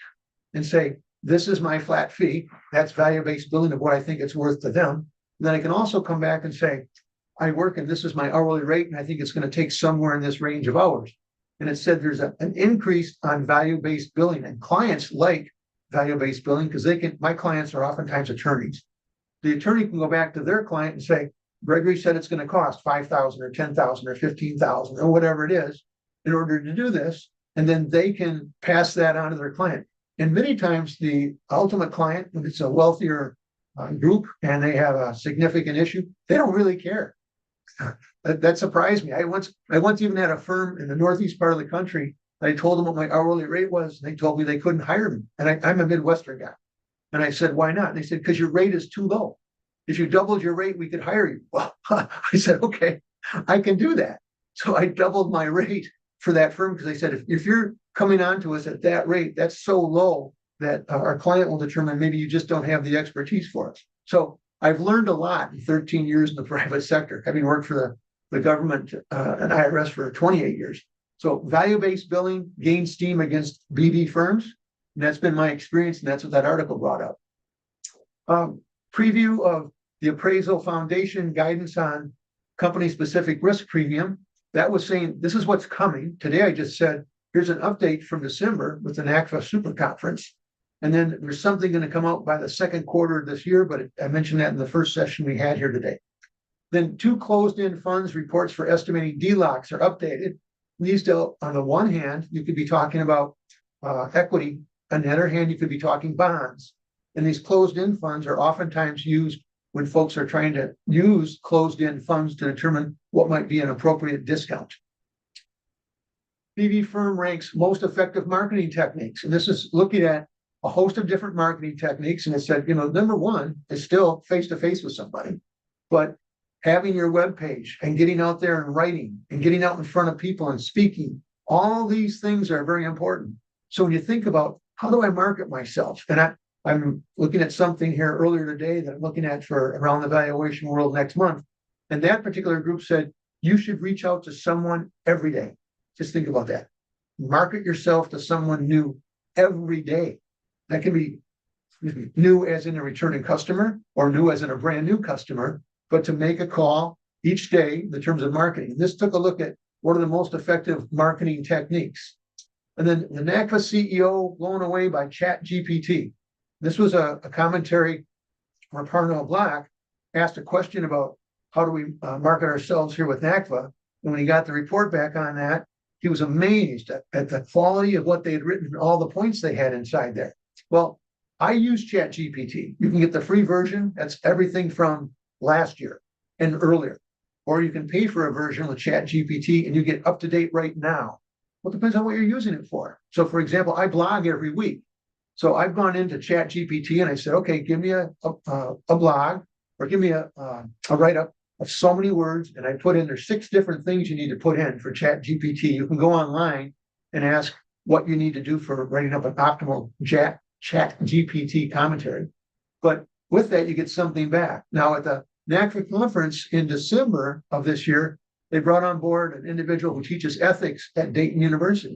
and say, this is my flat fee. That's value-based billing of what I think it's worth to them. And then I can also come back and say, I work and this is my hourly rate, and I think it's going to take somewhere in this range of hours. And it said there's an increase on value-based billing, and clients like value-based billing because my clients are oftentimes attorneys. The attorney can go back to their client and say, Gregory said it's going to cost $5,000 or $10,000 or $15,000 or whatever it is in order to do this. And then they can pass that on to their client. And many times the ultimate client, when it's a wealthier group and they have a significant issue, they don't really care. That surprised me. I once even had a firm in the northeast part of the country. I told them what my hourly rate was. And they told me they couldn't hire me. And I'm a Midwestern guy. And I said, why not? And they said, because your rate is too low. If you doubled your rate, we could hire you. Well, I said, okay, I can do that. So I doubled my rate for that firm because they said, if you're coming on to us at that rate, that's so low that our client will determine maybe you just don't have the expertise for us. So I've learned a lot in 13 years in the private sector, having worked for the government and IRS for 28 years. So value-based billing gained steam against BV firms. And that's been my experience, and that's what that article brought up. Preview of the Appraisal Foundation guidance on company-specific risk premium. That was saying, this is what's coming. Today I just said, here's an update from December with the NACVA Super Conference. And then there's something going to come out by the second quarter of this year, but I mentioned that in the first session we had here today. Then 2 closed-end funds reports for estimating DLOCs are updated. These still, on the one hand, you could be talking about equity. On the other hand, you could be talking bonds. And these closed-end funds are oftentimes used when folks are trying to use closed-end funds to determine what might be an appropriate discount. BV firm ranks most effective marketing techniques. And this is looking at a host of different marketing techniques. And it said, number one is still face-to-face with somebody. But having your web page and getting out there and writing and getting out in front of people and speaking, all these things are very important. So when you think about how do I market myself? And I'm looking at something here earlier today that I'm looking at for around the Valuation World next month. And that particular group said, you should reach out to someone every day. Just think about that. Market yourself to someone new every day. That can be new as in a returning customer or new as in a brand new customer, but to make a call each day in terms of marketing. This took a look at what are the most effective marketing techniques. And then the NACVA CEO blown away by ChatGPT. This was a commentary where Cornejal Black asked a question about how do we market ourselves here with NACVA. And when he got the report back on that, he was amazed at the quality of what they had written and all the points they had inside there. Well, I use ChatGPT. You can get the free version. That's everything from last year and earlier. Or you can pay for a version with ChatGPT and you get up to date right now. Well, it depends on what you're using it for. So for example, I blog every week. So I've gone into ChatGPT and I said, okay, give me a blog or give me a write-up of so many words. And I put in, there's 6 different things you need to put in for ChatGPT. You can go online and ask what you need to do for writing up an optimal ChatGPT commentary. But with that, you get something back. Now at the NACVA conference in December of this year, they brought on board an individual who teaches ethics at Dayton University.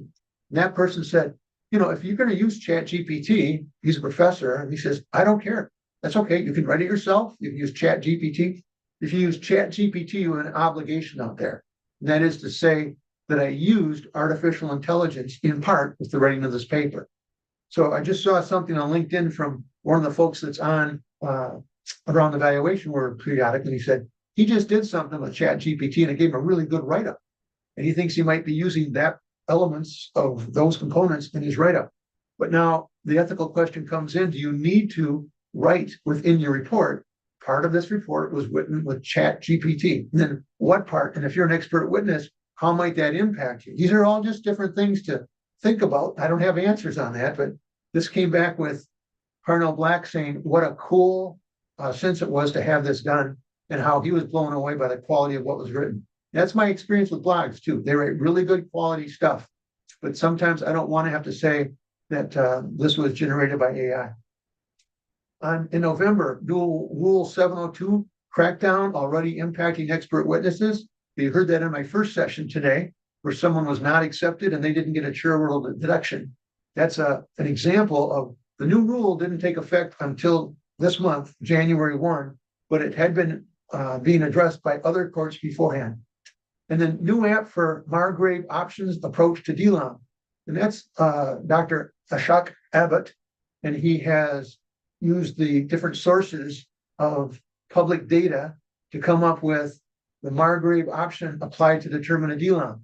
And that person said, if you're going to use ChatGPT, he's a professor, and he says, I don't care. That's okay. You can write it yourself. You can use ChatGPT. If you use ChatGPT, you have an obligation out there. And that is to say that I used artificial intelligence in part with the writing of this paper. So I just saw something on LinkedIn from one of the folks that's on around the Valuation World periodically. He said he just did something with ChatGPT and it gave him a really good write-up. And he thinks he might be using that elements of those components in his write-up. But now the ethical question comes in, do you need to write within your report? Part of this report was written with ChatGPT. And then what part? And if you're an expert witness, how might that impact you? These are all just different things to think about. I don't have answers on that, but this came back with Cornejal Black saying what a cool sense it was to have this done and how he was blown away by the quality of what was written. That's my experience with blogs too. They write really good quality stuff, but sometimes I don't want to have to say that this was generated by AI. In November, dual Rule 702 crackdown already impacting expert witnesses. You heard that in my first session today, where someone was not accepted and they didn't get a charitable deduction. That's an example of the new rule didn't take effect until this month, January 1, but it had been being addressed by other courts beforehand. And then new app for Margrave options approach to DLOM. And that's Dr. Ashok Abbott, and he has used the different sources of public data to come up with the Margrave option applied to determine a DLOM.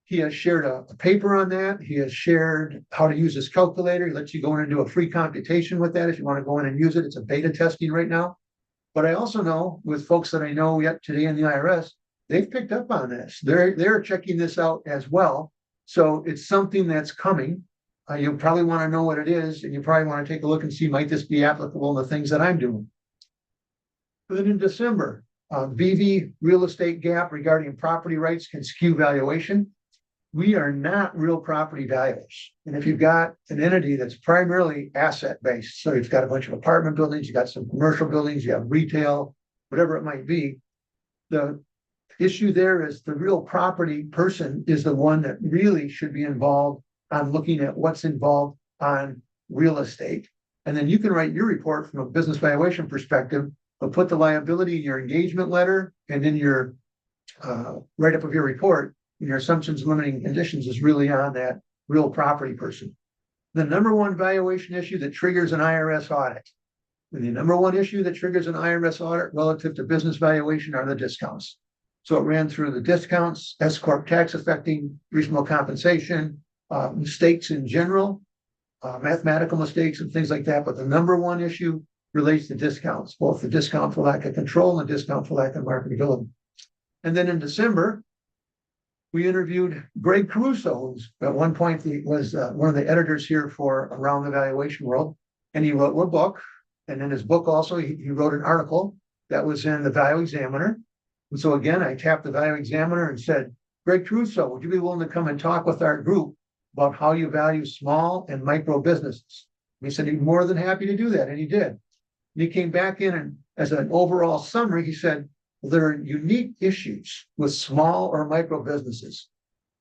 He has shared a paper on that. He has shared how to use this calculator. He lets you go in and do a free computation with that if you want to go in and use it. It's a beta testing right now. But I also know with folks that I know yet today in the IRS, they've picked up on this. They're checking this out as well. So it's something that's coming. You'll probably want to know what it is, and you probably want to take a look and see, might this be applicable in the things that I'm doing? But then in December, BV real estate gap regarding property rights can skew valuation. We are not real property valuers. And if you've got an entity that's primarily asset-based, so you've got a bunch of apartment buildings, you've got some commercial buildings, you have retail, whatever it might be, the issue there is the real property person is the one that really should be involved on looking at what's involved on real estate. And then you can write your report from a business valuation perspective, but put the liability in your engagement letter and in your write-up of your report, and your assumptions, limiting conditions is really on that real property person. The number one valuation issue that triggers an IRS audit. The number one issue that triggers an IRS audit relative to business valuation are the discounts. So it ran through the discounts, S corp tax affecting reasonable compensation, mistakes in general, mathematical mistakes and things like that. But the number one issue relates to discounts, both the discount for lack of control and the discount for lack of marketability. And then in December, we interviewed Greg Caruso, who's at one point was one of the editors here for Around the Valuation World. And he wrote a book. And in his book also, he wrote an article that was in the Value Examiner. And so again, I tapped the Value Examiner and said, Greg Caruso, would you be willing to come and talk with our group about how you value small and micro businesses? And he said he'd be more than happy to do that, and he did. And he came back in and as an overall summary, he said, well, there are unique issues with small or micro businesses.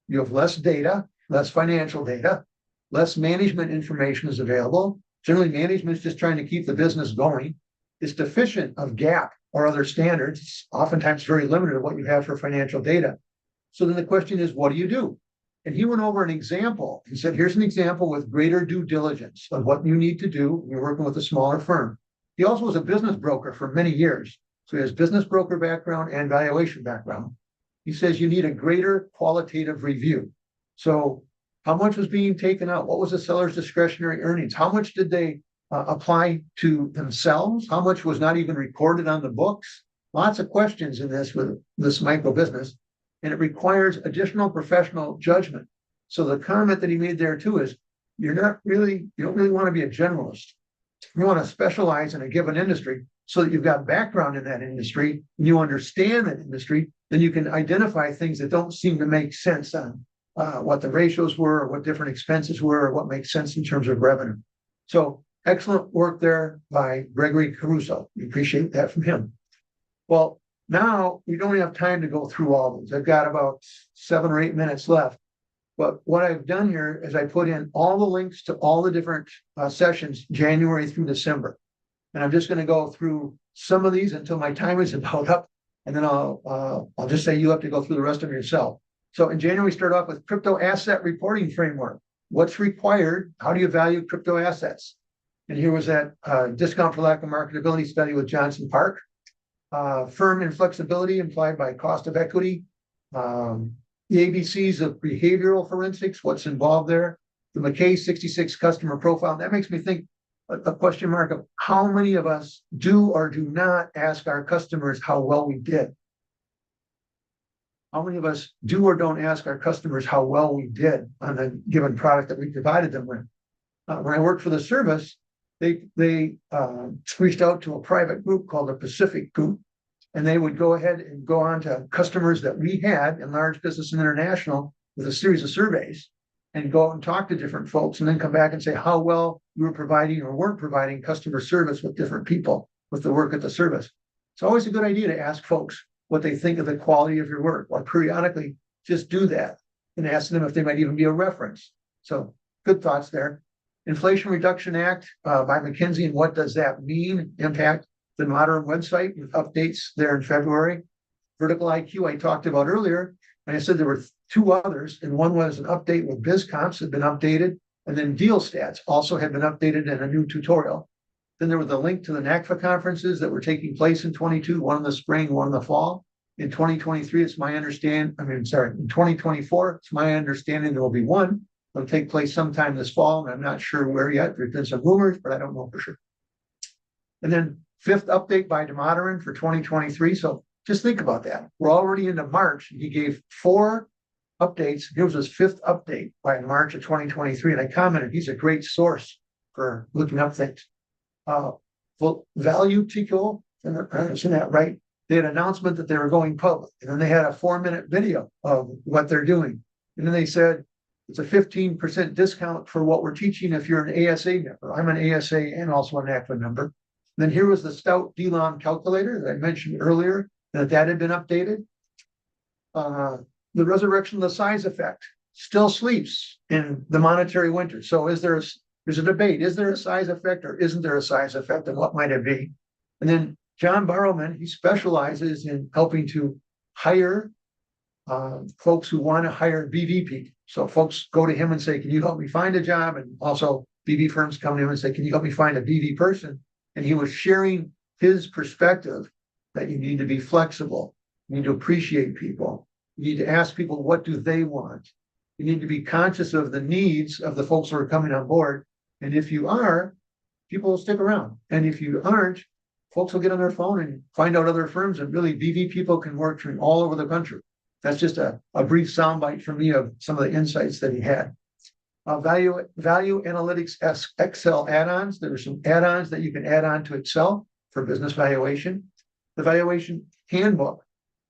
You have less data, less financial data, less management information is available. Generally, management is just trying to keep the business going. It's deficient of GAAP or other standards. It's oftentimes very limited of what you have for financial data. So then the question is, what do you do? And he went over an example. He said, here's an example with greater due diligence of what you need to do when you're working with a smaller firm. He also was a business broker for many years. So he has business broker background and valuation background. He says you need a greater qualitative review. So how much was being taken out? What was the seller's discretionary earnings? How much did they apply to themselves? How much was not even recorded on the books? Lots of questions in this with this micro business, and it requires additional professional judgment. So the comment that he made there too is you don't really want to be a generalist. You want to specialize in a given industry so that you've got background in that industry and you understand that industry, then you can identify things that don't seem to make sense on what the ratios were, or what different expenses were, or what makes sense in terms of revenue. So excellent work there by Gregory Caruso. We appreciate that from him. Well, now we don't have time to go through all these. I've got about 7 or 8 minutes left. But what I've done here is I put in all the links to all the different sessions, January through December. And I'm just going to go through some of these until my time is about up. And then I'll just say you have to go through the rest of them yourself. So in January, we start off with crypto asset reporting framework. What's required? How do you value crypto assets? And here was that discount for lack of marketability study with Johnson Park. Firm inflexibility implied by cost of equity. The ABCs of behavioral forensics, what's involved there. The McKay 66 customer profile. That makes me think a question mark of how many of us do or do not ask our customers how well we did. How many of us do or don't ask our customers how well we did on a given product that we provided them with? When I worked for the service, they reached out to a private group called the Pacific Group, and they would go ahead and go on to customers that we had in large business and international with a series of surveys and go out and talk to different folks and then come back and say how well you were providing or weren't providing customer service with different people with the work at the service. It's always a good idea to ask folks what they think of the quality of your work, or periodically just do that and ask them if they might even be a reference. So good thoughts there. Inflation Reduction Act by McKinsey, and what does that mean? Impact the modern website with updates there in February. Vertical IQ I talked about earlier, and I said there were 2 others, and one was an update with BizComps had been updated, and then Deal Stats also had been updated in a new tutorial. Then there was a link to the NACVA conferences that were taking place in 22, one in the spring, one in the fall. In 2023, in 2024, it's my understanding there will be one. It'll take place sometime this fall, and I'm not sure where yet. There's been some rumors, but I don't know for sure. And then 5th update by Dimitri for 2023. So just think about that. We're already into March, and he gave 4 updates. Here was his 5th update by March of 2023, and I commented he's a great source for looking up things. Value Tico, isn't that right? They had an announcement that they were going public, and then they had a 4-minute video of what they're doing. And then they said, it's a 15% discount for what we're teaching if you're an ASA member. I'm an ASA and also a NACVA member. And then here was the Stout DLOM calculator that I mentioned earlier, that had been updated. The resurrection of the size effect still sleeps in the monetary winter. So there's a debate. Is there a size effect or isn't there a size effect, and what might it be? And then John Barrowman, he specializes in helping to hire folks who want to hire BVP. So folks go to him and say, can you help me find a job? And also BV firms come to him and say, can you help me find a BV person? And he was sharing his perspective that you need to be flexible. You need to appreciate people. You need to ask people, what do they want? You need to be conscious of the needs of the folks who are coming on board. And if you are, people will stick around. And if you aren't, folks will get on their phone and find out other firms, and really BV people can work from all over the country. That's just a brief soundbite for me of some of the insights that he had. Value Analytics Excel add-ons. There are some add-ons that you can add on to Excel for business valuation. The Valuation Handbook,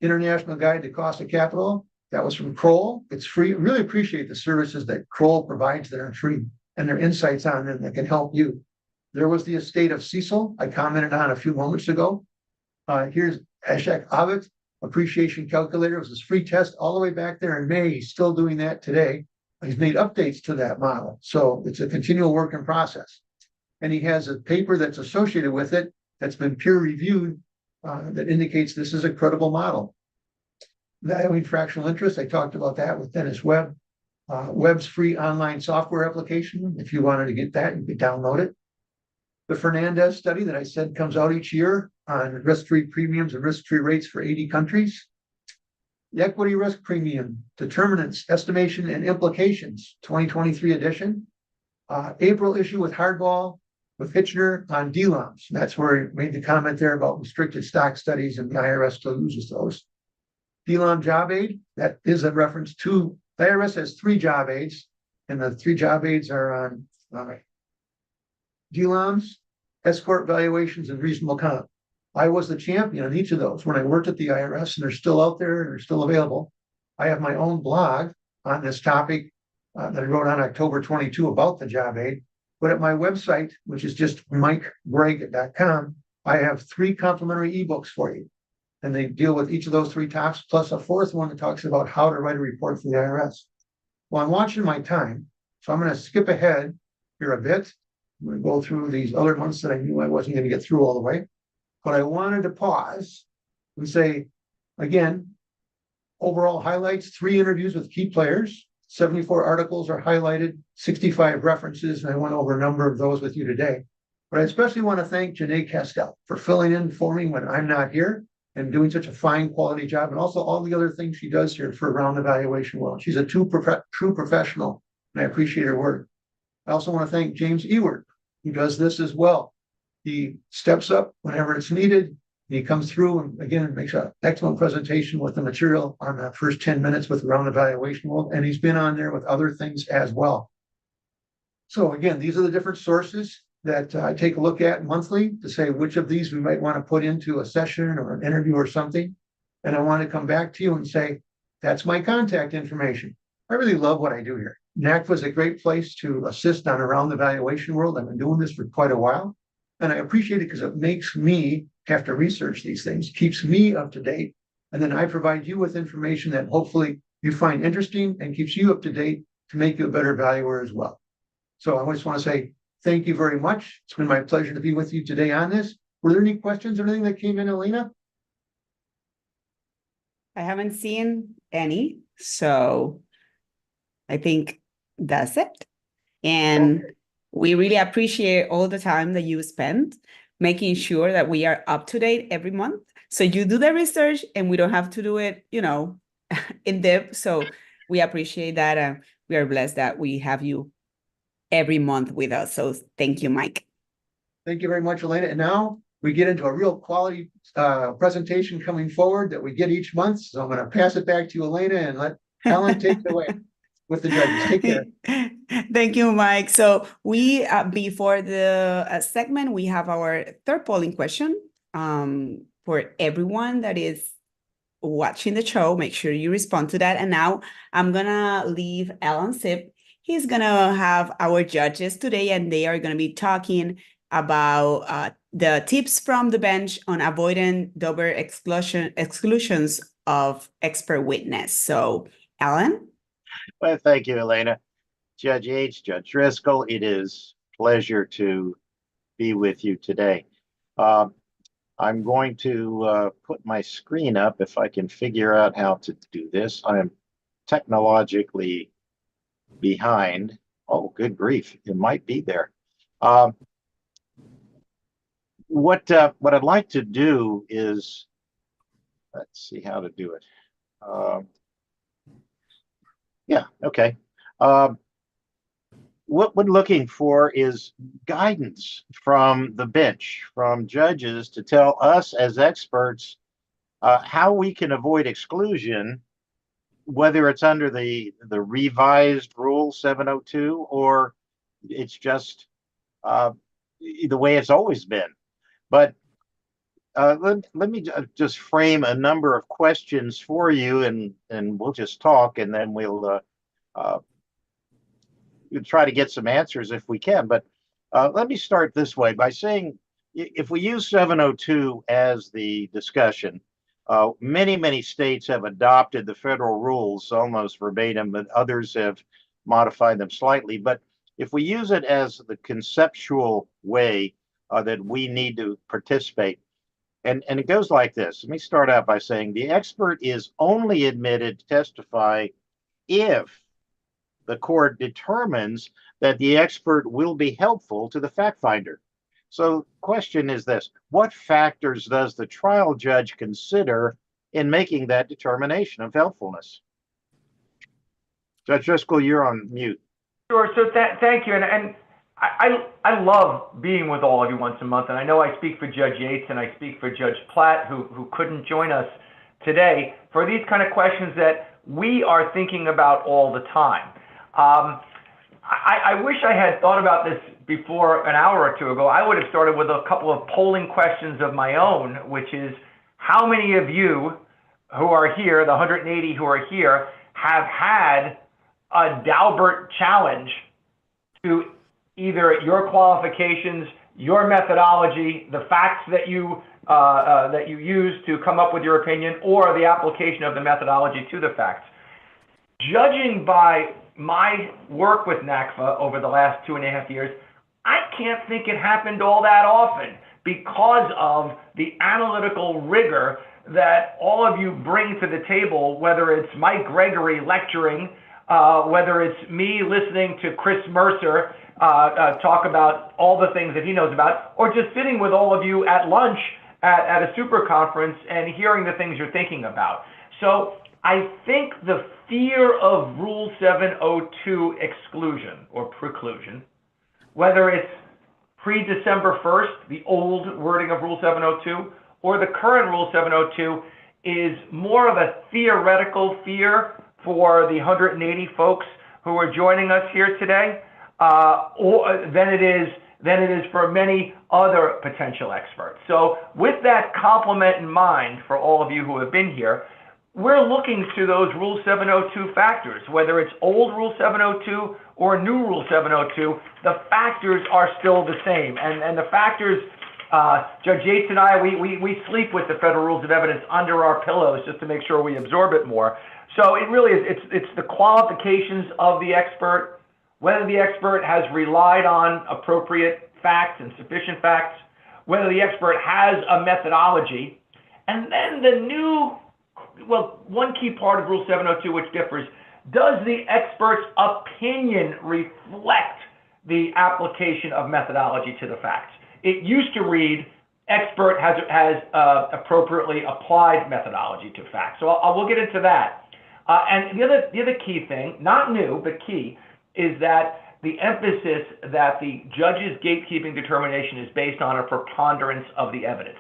International Guide to Cost of Capital. That was from Kroll. It's free. Really appreciate the services that Kroll provides that are free, and their insights on them that can help you. There was the estate of Cecil I commented on a few moments ago. Here's Ashek Avit Appreciation Calculator. It was his free test all the way back there in May. He's still doing that today. He's made updates to that model. So it's a continual work in process. And he has a paper that's associated with it that's been peer reviewed that indicates this is a credible model. Valuing fractional interest, I talked about that with Dennis Webb. Webb's free online software application. If you wanted to get that, you could download it. The Fernandez study that I said comes out each year on risk-free premiums and risk-free rates for 80 countries. The Equity Risk Premium, Determinants, Estimation, and Implications, 2023 edition. April issue with Hardball, with Hitchner on DLOMs. That's where he made the comment there about restricted stock studies, and the IRS still uses those. DLOM job aid, that is a reference to, the IRS has 3 job aids, and the 3 job aids are on DLOMs, escort valuations, and reasonable comp. I was the champion on each of those when I worked at the IRS, and they're still out there and they're still available. I have my own blog on this topic that I wrote on October 22 about the job aid. But at my website, which is just mikegregg.com, I have 3 complimentary ebooks for you. And they deal with each of those 3 topics, plus a 4th one that talks about how to write a report for the IRS. Well, I'm watching my time, so I'm going to skip ahead here a bit. I'm going to go through these other months that I knew I wasn't going to get through all the way. But I wanted to pause and say, again, overall highlights, 3 interviews with key players, 74 articles are highlighted, 65 references, and I went over a number of those with you today. But I especially want to thank Janae Castell for filling in for me when I'm not here and doing such a fine quality job, and also all the other things she does here for Around the Valuation World. She's a true professional, and I appreciate her work. I also want to thank James Ewert, who does this as well. He steps up whenever it's needed. He comes through and again makes an excellent presentation with the material on the first 10 minutes with Around the Valuation World, and he's been on there with other things as well. So again, these are the different sources that I take a look at monthly to say which of these we might want to put into a session or an interview or something. And I want to come back to you and say, that's my contact information. I really love what I do here. NACVA is a great place to assist on Around the Valuation World. I've been doing this for quite a while. And I appreciate it because it makes me have to research these things, keeps me up to date. And then I provide you with information that hopefully you find interesting and keeps you up to date to make you a better valuer as well. So I just want to say thank you very much. It's been my pleasure to be with you today on this. Were there any questions or anything that came in, Alina? I haven't seen any, so I think that's it. And Okay. We really appreciate all the time that you spend making sure that we are up to date every month. So you do the research and we don't have to do it, in depth. So we appreciate that. We are blessed that we have you every month with us. So thank you, Mike. Thank you very much, Alina. And now we get into a real quality presentation coming forward that we get each month. So I'm going to pass it back to you, Alina, and let Ellen take it away with the judges. Take care. Thank you, Mike. So we, before the segment, we have our 3rd polling question for everyone that is watching the show. Make sure you respond to that. And now I'm going to leave Alan Zipp. He's going to have our judges today, and they are going to be talking about the tips from the bench on avoiding double exclusions of expert witness. So, Alan? Well, thank you, Alina. Judge Yates, Judge Driscoll, it is a pleasure to be with you today. I'm going to put my screen up if I can figure out how to do this. I am technologically behind. Oh, good grief, it might be there. What I'd like to do is, let's see how to do it. Yeah, okay. What we're looking for is guidance from the bench, from judges, to tell us as experts how we can avoid exclusion, whether it's under the revised rule 702 or it's just the way it's always been. But let me just frame a number of questions for you, and we'll just talk, and then we'll try to get some answers if we can. But let me start this way by saying, if we use 702 as the discussion, many states have adopted the federal rules almost verbatim, but others have modified them slightly. But if we use it as the conceptual way that we need to participate, and it goes like this. Let me start out by saying the expert is only admitted to testify if the court determines that the expert will be helpful to the fact finder. So question is this: what factors does the trial judge consider in making that determination of helpfulness? Judge Driscoll, you're on mute. Sure. So thank you. And I love being with all of you once a month. And I know I speak for Judge Yates and I speak for Judge Platt, who couldn't join us today, for these kind of questions that we are thinking about all the time. I wish I had thought about this before an hour or two ago. I would have started with a couple of polling questions of my own, which is, how many of you who are here, the 180 who are here, have had a Daubert challenge to either your qualifications, your methodology, the facts that you use to come up with your opinion, or the application of the methodology to the facts? Judging by my work with NACVA over the last 2.5 years, I can't think it happened all that often because of the analytical rigor that all of you bring to the table, whether it's Mike Gregory lecturing, whether it's me listening to Chris Mercer talk about all the things that he knows about, or just sitting with all of you at lunch at a super conference and hearing the things you're thinking about. So I think the fear of Rule 702 exclusion or preclusion, whether it's pre-December 1st, the old wording of Rule 702, or the current Rule 702, is more of a theoretical fear for the 180 folks who are joining us here today, than it is for many other potential experts. So with that compliment in mind for all of you who have been here, we're looking to those Rule 702 factors. Whether it's old Rule 702 or new Rule 702, the factors are still the same. And the factors, Judge Yates and I, we sleep with the federal rules of evidence under our pillows just to make sure we absorb it more. So it really is, it's the qualifications of the expert, whether the expert has relied on appropriate facts and sufficient facts, whether the expert has a methodology, and then the new, well, one key part of Rule 702 which differs, does the expert's opinion reflect the application of methodology to the facts? It used to read, expert has appropriately applied methodology to facts. So we'll get into that. And the other key thing, not new, but key, is that the emphasis that the judge's gatekeeping determination is based on a preponderance of the evidence.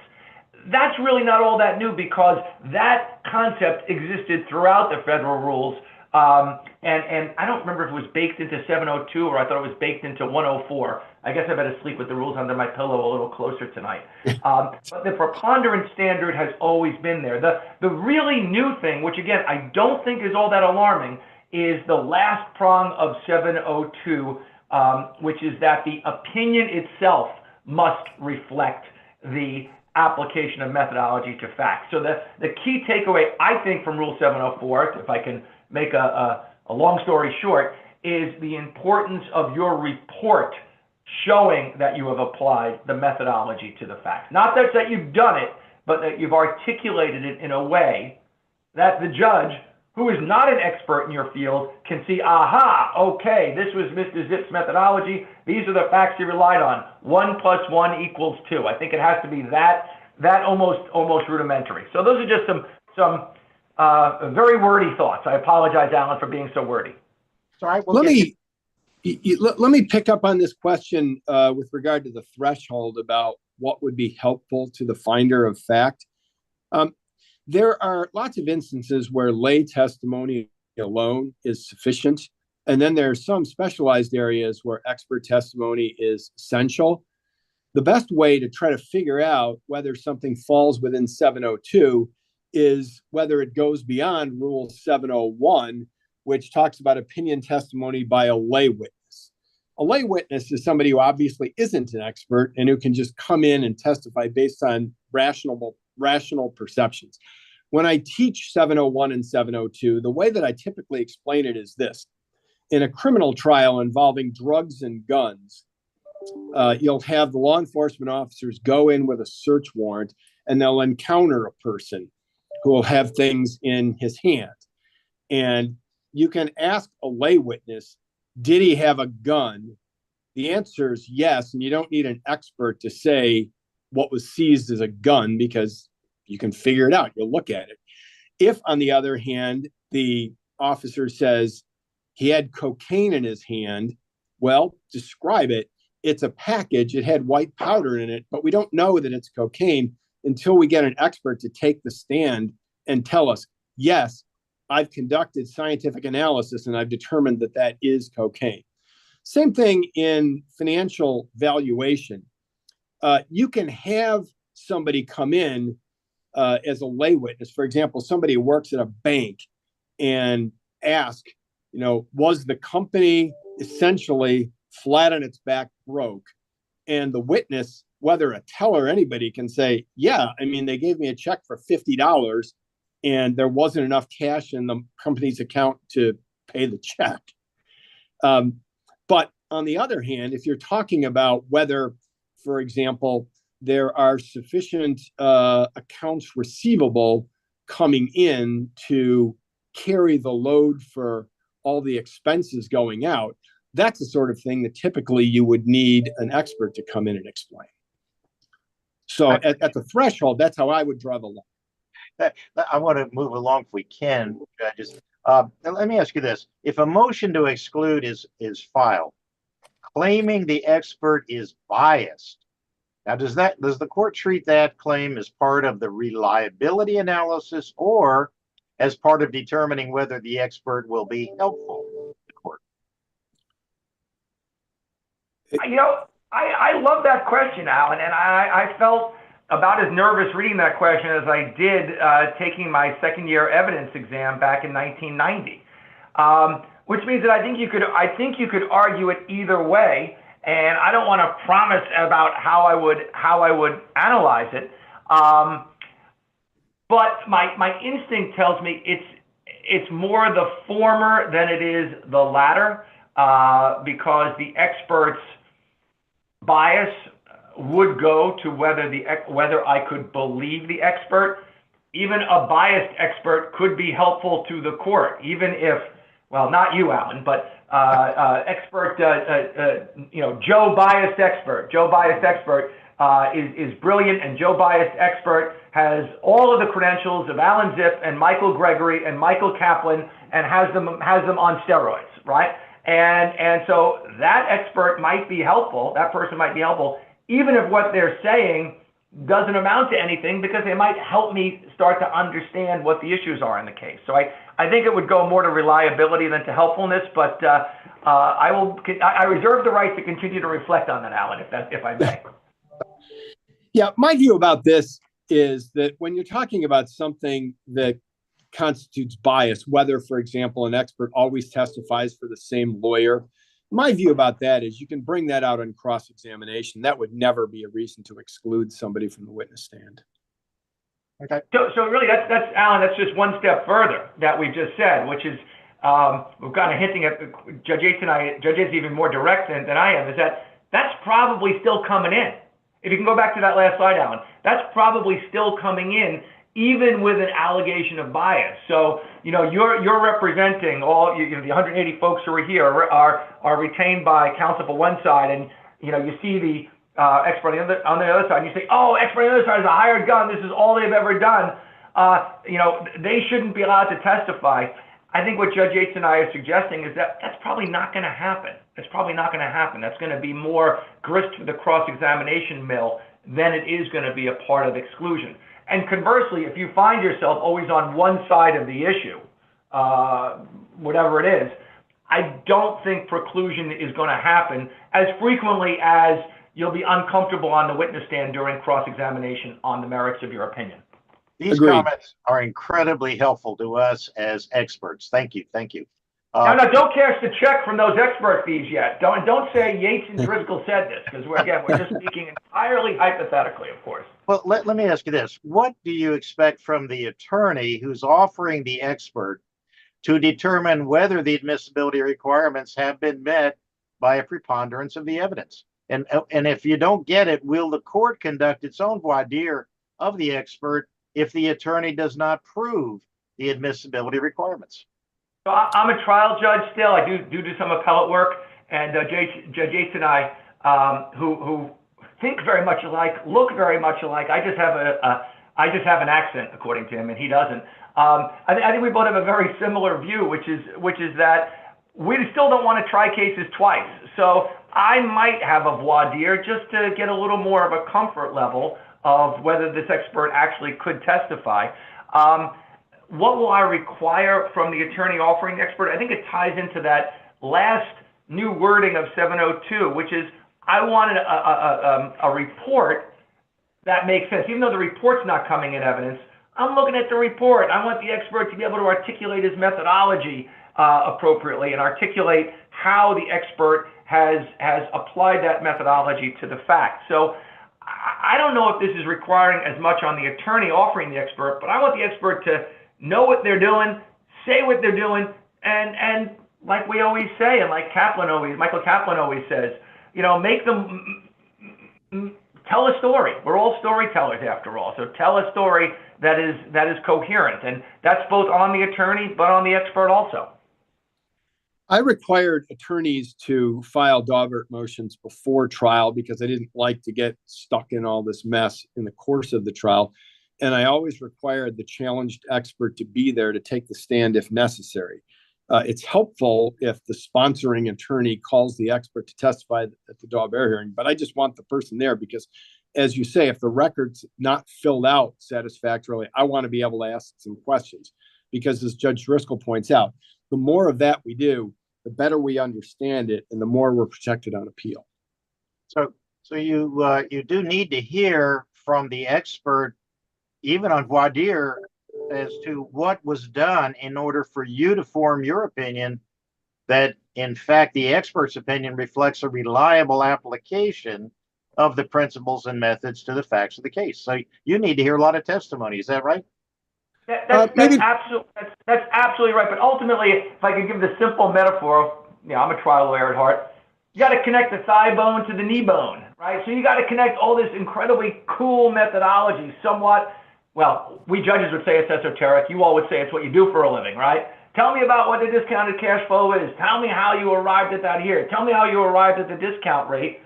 That's really not all that new because that concept existed throughout the federal rules. And I don't remember if it was baked into 702 or I thought it was baked into 104. I guess I better sleep with the rules under my pillow a little closer tonight. But the preponderance standard has always been there. The really new thing, which again, I don't think is all that alarming, is the last prong of 702, which is that the opinion itself must reflect the application of methodology to facts. So the key takeaway, I think, from Rule 704, if I can make a long story short, is the importance of your report showing that you have applied the methodology to the facts. Not that you've done it, but that you've articulated it in a way that the judge, who is not an expert in your field, can see, aha, okay, this was Mr. Zipp's methodology. These are the facts he relied on. 1 + 1 = 2. I think it has to be that almost rudimentary. So those are just some very wordy thoughts. I apologize, Alan, for being so wordy. Sorry, let me pick up on this question with regard to the threshold about what would be helpful to the finder of fact. There are lots of instances where lay testimony alone is sufficient. And then there are some specialized areas where expert testimony is essential. The best way to try to figure out whether something falls within 702 is whether it goes beyond Rule 701, which talks about opinion testimony by a lay witness. A lay witness is somebody who obviously isn't an expert and who can just come in and testify based on rational perceptions. When I teach 701 and 702, the way that I typically explain it is this. In a criminal trial involving drugs and guns, you'll have the law enforcement officers go in with a search warrant and they'll encounter a person who will have things in his hand. And you can ask a lay witness, did he have a gun? The answer is yes, and you don't need an expert to say what was seized as a gun because you can figure it out. You'll look at it. If, on the other hand, the officer says he had cocaine in his hand, well, describe it. It's a package. It had white powder in it, but we don't know that it's cocaine until we get an expert to take the stand and tell us, yes, I've conducted scientific analysis and I've determined that that is cocaine. Same thing in financial valuation. You can have somebody come in as a lay witness. For example, somebody who works at a bank and ask, was the company essentially flat on its back broke? And the witness, whether a teller or anybody, can say, yeah, I mean, they gave me a check for $50 and there wasn't enough cash in the company's account to pay the check. But on the other hand, if you're talking about whether, for example, there are sufficient accounts receivable coming in to carry the load for all the expenses going out, that's the sort of thing that typically you would need an expert to come in and explain. So at the threshold, that's how I would draw the line. I want to move along if we can, judges. Let me ask you this. If a motion to exclude is filed, claiming the expert is biased, now does the court treat that claim as part of the reliability analysis or as part of determining whether the expert will be helpful to the court? I love that question, Alan, and I felt about as nervous reading that question as I did taking my second-year evidence exam back in 1990, which means that I think you could argue it either way, and I don't want to promise about how I would analyze it, but my instinct tells me it's more the former than it is the latter, because the expert's bias would go to whether I could believe the expert. Even a biased expert could be helpful to the court, even if, well, not you, Alan, but expert, Joe biased expert. Joe biased expert is brilliant, and Joe biased expert has all of the credentials of Alan Zipp and Michael Gregory and Michael Kaplan, and has them on steroids, right? And so that expert might be helpful. That person might be helpful, even if what they're saying doesn't amount to anything, because they might help me start to understand what the issues are in the case. So I think it would go more to reliability than to helpfulness, but I reserve the right to continue to reflect on that, Alan, if I may. Yeah, my view about this is that when you're talking about something that constitutes bias, whether, for example, an expert always testifies for the same lawyer, My view about that is you can bring that out on cross-examination. That would never be a reason to exclude somebody from the witness stand. Okay. So really, that's Alan. That's just one step further that we just said, which is we're kind of hinting at Judge Yates and I. Judge Yates is even more direct than I am. Is that's probably still coming in. If you can go back to that last slide, Alan, that's probably still coming in, even with an allegation of bias. So you're representing all the 180 folks who are here are retained by counsel for one side, and you see the expert on the other side, and you say, oh, expert on the other side is a hired gun. This is all they've ever done. They shouldn't be allowed to testify. I think what Judge Yates and I are suggesting is that that's probably not going to happen. That's probably not going to happen. That's going to be more grist for the cross-examination mill than it is going to be a part of exclusion. And conversely, if you find yourself always on one side of the issue, whatever it is, I don't think preclusion is going to happen as frequently as you'll be uncomfortable on the witness stand during cross-examination on the merits of your opinion. These Agreed. comments are incredibly helpful to us as experts. Thank you. Thank you. Now, don't cash the check from those expert fees yet. Don't say Yates and Driscoll said this, because we're just speaking entirely hypothetically, of course. Well, let me ask you this. What do you expect from the attorney who's offering the expert to determine whether the admissibility requirements have been met by a preponderance of the evidence? And if you don't get it, will the court conduct its own voir dire of the expert if the attorney does not prove the admissibility requirements? So I'm a trial judge still. I do some appellate work, and Judge Yates and I, who think very much alike, look very much alike. I just have an accent, according to him, and he doesn't. I think we both have a very similar view, which is that we still don't want to try cases twice. So I might have a voir dire just to get a little more of a comfort level of whether this expert actually could testify. What will I require from the attorney offering the expert? I think it ties into that last new wording of 702, which is I wanted a report that makes sense. Even though the report's not coming in evidence, I'm looking at the report. I want the expert to be able to articulate his methodology appropriately and articulate how the expert has applied that methodology to the facts. So I don't know if this is requiring as much on the attorney offering the expert, but I want the expert to know what they're doing, say what they're doing, and like we always say, and like Michael Kaplan always says, make them tell a story. We're all storytellers after all, so tell a story that is coherent, and that's both on the attorney but on the expert also. I required attorneys to file Daubert motions before trial because I didn't like to get stuck in all this mess in the course of the trial. And I always required the challenged expert to be there to take the stand if necessary. It's helpful if the sponsoring attorney calls the expert to testify at the Daubert hearing, but I just want the person there because, as you say, if the record's not filled out satisfactorily, I want to be able to ask some questions. Because as Judge Driscoll points out, the more of that we do, the better we understand it and the more we're protected on appeal. So you do need to hear from the expert, even on voir dire, as to what was done in order for you to form your opinion that, in fact, the expert's opinion reflects a reliable application of the principles and methods to the facts of the case. So you need to hear a lot of testimony. Is that right? That's absolutely right. But ultimately, if I could give the simple metaphor, I'm a trial lawyer at heart. You got to connect the thigh bone to the knee bone, right? So you got to connect all this incredibly cool methodology somewhat. Well, we judges would say it's esoteric. You all would say it's what you do for a living, right? Tell me about what the discounted cash flow is. Tell me how you arrived at that here. Tell me how you arrived at the discount rate.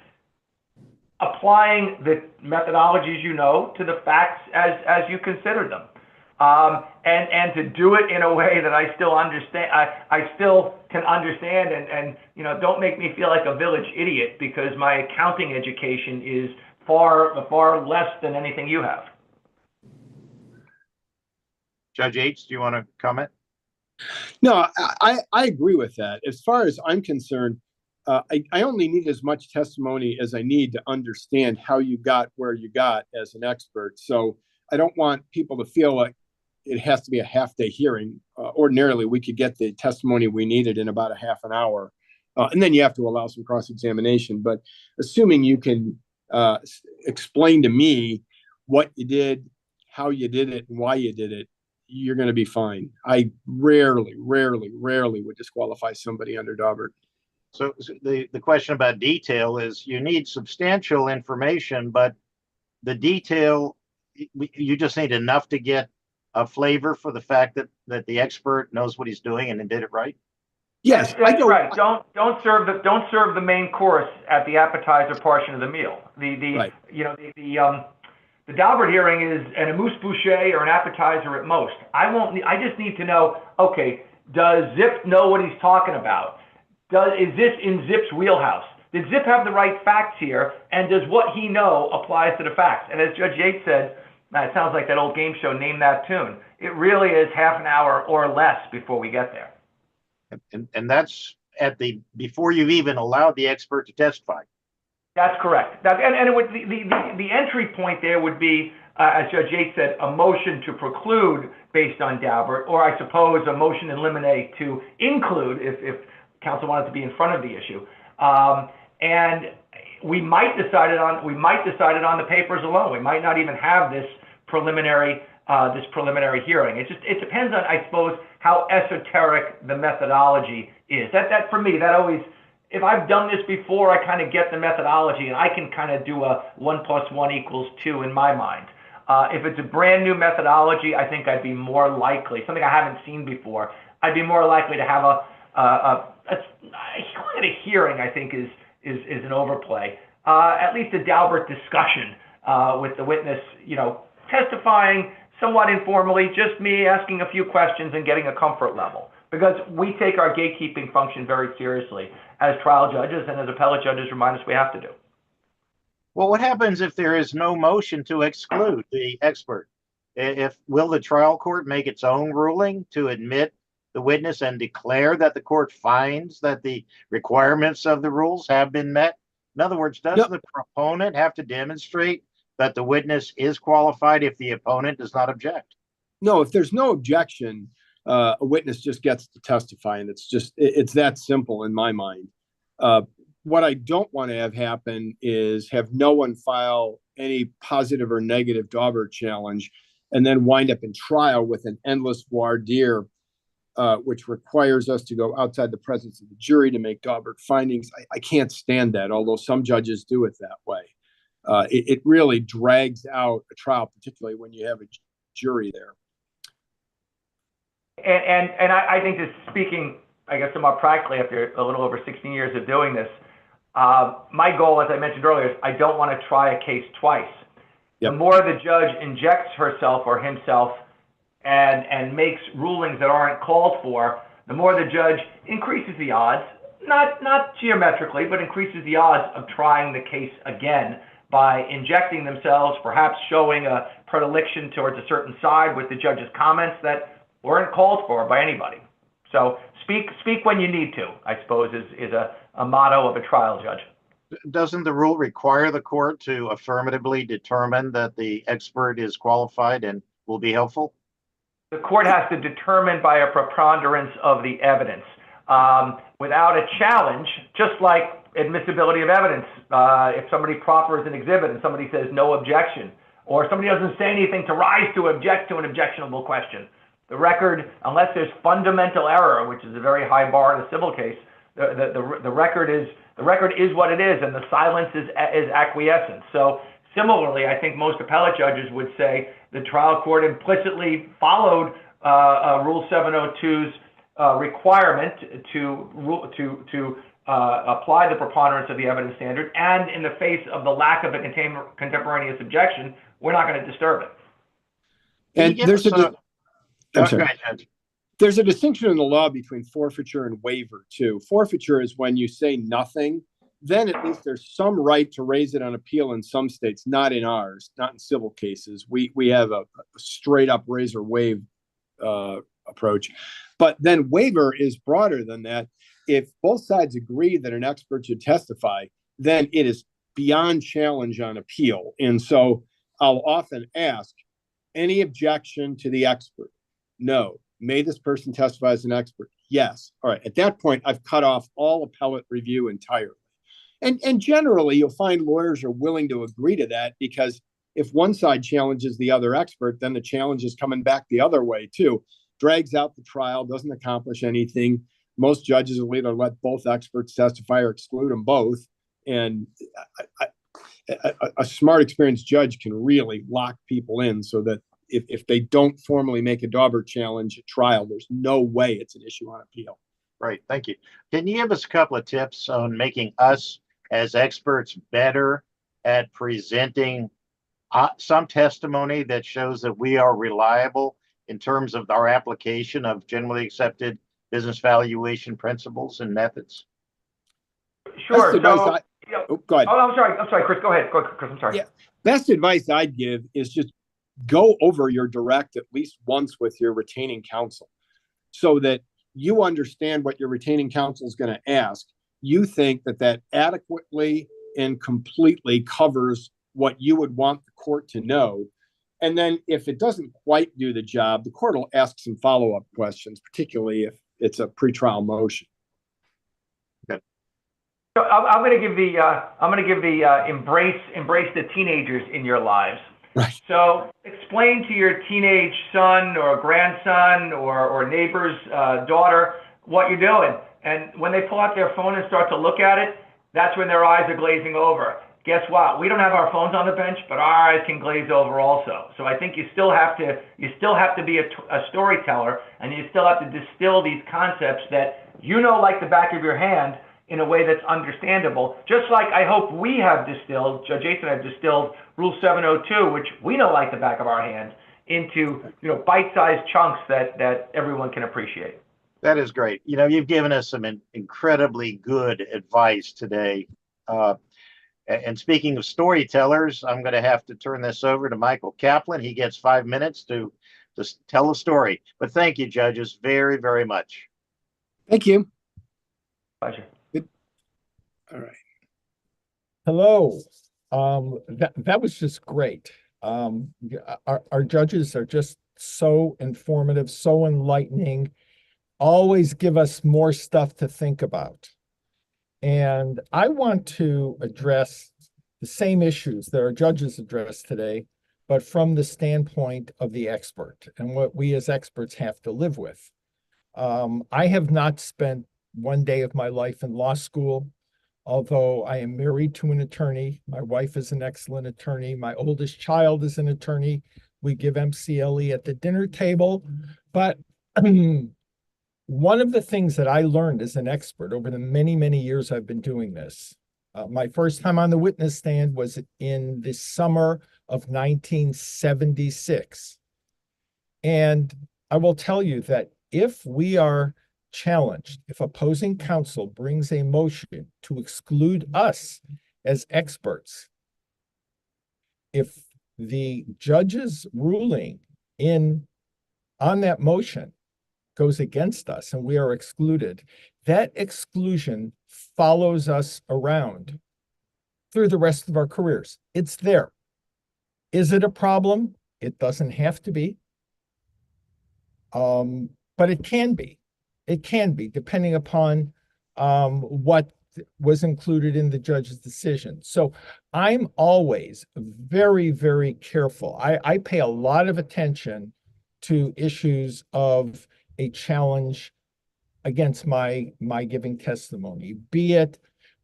Applying the methodologies to the facts as you consider them. And to do it in a way that I still understand, I still can understand and don't make me feel like a village idiot because my accounting education is far less than anything you have. Judge Yates, do you want to comment? No, I agree with that. As far as I'm concerned, I only need as much testimony as I need to understand how you got where you got as an expert. So I don't want people to feel like it has to be a half-day hearing. Ordinarily, we could get the testimony we needed in about a half an hour. And then you have to allow some cross-examination. But assuming you can explain to me what you did, how you did it, and why you did it, you're going to be fine. I rarely would disqualify somebody under Daubert. So the question about detail is you need substantial information, but the detail, you just need enough to get a flavor for the fact that the expert knows what he's doing and did it right. Yes, that's right. Don't serve the main course at the appetizer portion of the meal. Right. The Daubert hearing is an amuse-bouche or an appetizer at most. I just need to know, okay, does Zipp know what he's talking about? Is this in Zipp's wheelhouse? Did Zipp have the right facts here? And does what he know applies to the facts? And as Judge Yates said, it sounds like that old game show, Name That Tune. It really is half an hour or less before we get there. And that's before you've even allowed the expert to testify. That's correct. The entry point there would be, as Judge Yates said, a motion to preclude based on Daubert, or I suppose a motion in limine to include if counsel wanted to be in front of the issue. And we might decide it on the papers alone. We might not even have this preliminary hearing. It depends on, I suppose, how esoteric the methodology is. That for me, that always, if I've done this before, I kind of get the methodology and I can kind of do a 1 + 1 = 2 in my mind. If it's a brand new methodology, I think I'd be more likely, something I haven't seen before, I'd be more likely to have calling it a hearing, I think is an overplay. At least a Daubert discussion with the witness, testifying somewhat informally, just me asking a few questions and getting a comfort level. Because we take our gatekeeping function very seriously as trial judges and as appellate judges remind us we have to do. Well, what happens if there is no motion to exclude the expert? Will the trial court make its own ruling to admit the witness and declare that the court finds that the requirements of the rules have been met? In other words, does the proponent have to demonstrate that the witness is qualified if the opponent does not object? No, if there's no objection, a witness just gets to testify, and it's that simple in my mind. What I don't want to have happen is have no one file any positive or negative Daubert challenge and then wind up in trial with an endless voir dire, which requires us to go outside the presence of the jury to make Daubert findings. I can't stand that, although some judges do it that way. It really drags out a trial, particularly when you have a jury there. And I think that speaking, I guess, somewhat practically after a little over 16 years of doing this, my goal, as I mentioned earlier, is I don't want to try a case twice. Yep. The more the judge injects herself or himself and makes rulings that aren't called for, the more the judge increases the odds, not geometrically, but increases the odds of trying the case again by injecting themselves, perhaps showing a predilection towards a certain side with the judge's comments that weren't called for by anybody. So speak when you need to, I suppose, is a motto of a trial judge. Doesn't the rule require the court to affirmatively determine that the expert is qualified and will be helpful? The court has to determine by a preponderance of the evidence. Without a challenge, just like admissibility of evidence, if somebody proffers an exhibit and somebody says no objection, or somebody doesn't say anything to rise to object to an objectionable question, the record, unless there's fundamental error, which is a very high bar in a civil case, the record is what it is, and the silence is acquiescence. So similarly, I think most appellate judges would say the trial court implicitly followed Rule 702's requirement to apply the preponderance of the evidence standard, and in the face of the lack of a contemporaneous objection, we're not going to disturb it. And there's a distinction in the law between forfeiture and waiver, too. Forfeiture is when you say nothing, then at least there's some right to raise it on appeal in some states, not in ours, not in civil cases. We have a straight up razor wave approach. But then waiver is broader than that. If both sides agree that an expert should testify, then it is beyond challenge on appeal. And so I'll often ask, any objection to the expert? No. May this person testify as an expert? yes. All right. At that point, I've cut off all appellate review entirely. And generally, you'll find lawyers are willing to agree to that, because if one side challenges the other expert, then the challenge is coming back the other way too. Drags out the trial, doesn't accomplish anything. Most judges will either let both experts testify or exclude them both. And a smart, experienced judge can really lock people in so that if they don't formally make a Daubert challenge at trial, there's no way it's an issue on appeal. Right. Thank you. Can you give us a couple of tips on making us as experts better at presenting some testimony that shows that we are reliable in terms of our application of generally accepted business valuation principles and methods? Sure. Best advice go ahead. Oh, I'm sorry, Chris. Go ahead. Chris, I'm sorry. Yeah. Best advice I'd give is just go over your direct at least once with your retaining counsel, so that you understand what your retaining counsel is going to ask. You think that adequately and completely covers what you would want the court to know. And then if it doesn't quite do the job, the court will ask some follow-up questions, particularly if it's a pretrial motion. Okay. So I'm going to give the embrace the teenagers in your lives. Right. So explain to your teenage son or grandson or neighbor's daughter what you're doing. And when they pull out their phone and start to look at it, that's when their eyes are glazing over. Guess what? We don't have our phones on the bench, but our eyes can glaze over also. So I think you still have to be a storyteller, and you still have to distill these concepts that you know like the back of your hand in a way that's understandable. Just like I hope we have distilled, Judge Jason have distilled Rule 702, which we know like the back of our hand, into bite-sized chunks that everyone can appreciate. That is great. You've given us some incredibly good advice today. And speaking of storytellers, I'm going to have to turn this over to Michael Kaplan. He gets 5 minutes to tell a story. But thank you, judges, very, very much. Thank you. Pleasure. Good. All right. Hello. That was just great. Our judges are just so informative, so enlightening, always give us more stuff to think about. And I want to address the same issues that our judges addressed today, but from the standpoint of the expert and what we as experts have to live with. I have not spent one day of my life in law school, although I am married to an attorney. My wife is an excellent attorney. My oldest child is an attorney. We give MCLE at the dinner table. But one of the things that I learned as an expert over the many, many years I've been doing this, my first time on the witness stand was in the summer of 1976. And I will tell you that if we are challenged, if opposing counsel brings a motion to exclude us as experts, if the judge's ruling on that motion goes against us and we are excluded, that exclusion follows us around through the rest of our careers. It's there. Is it a problem? It doesn't have to be. But it can be. It can be, depending upon what was included in the judge's decision. So I'm always very, very careful. I pay a lot of attention to issues of a challenge against my giving testimony, be it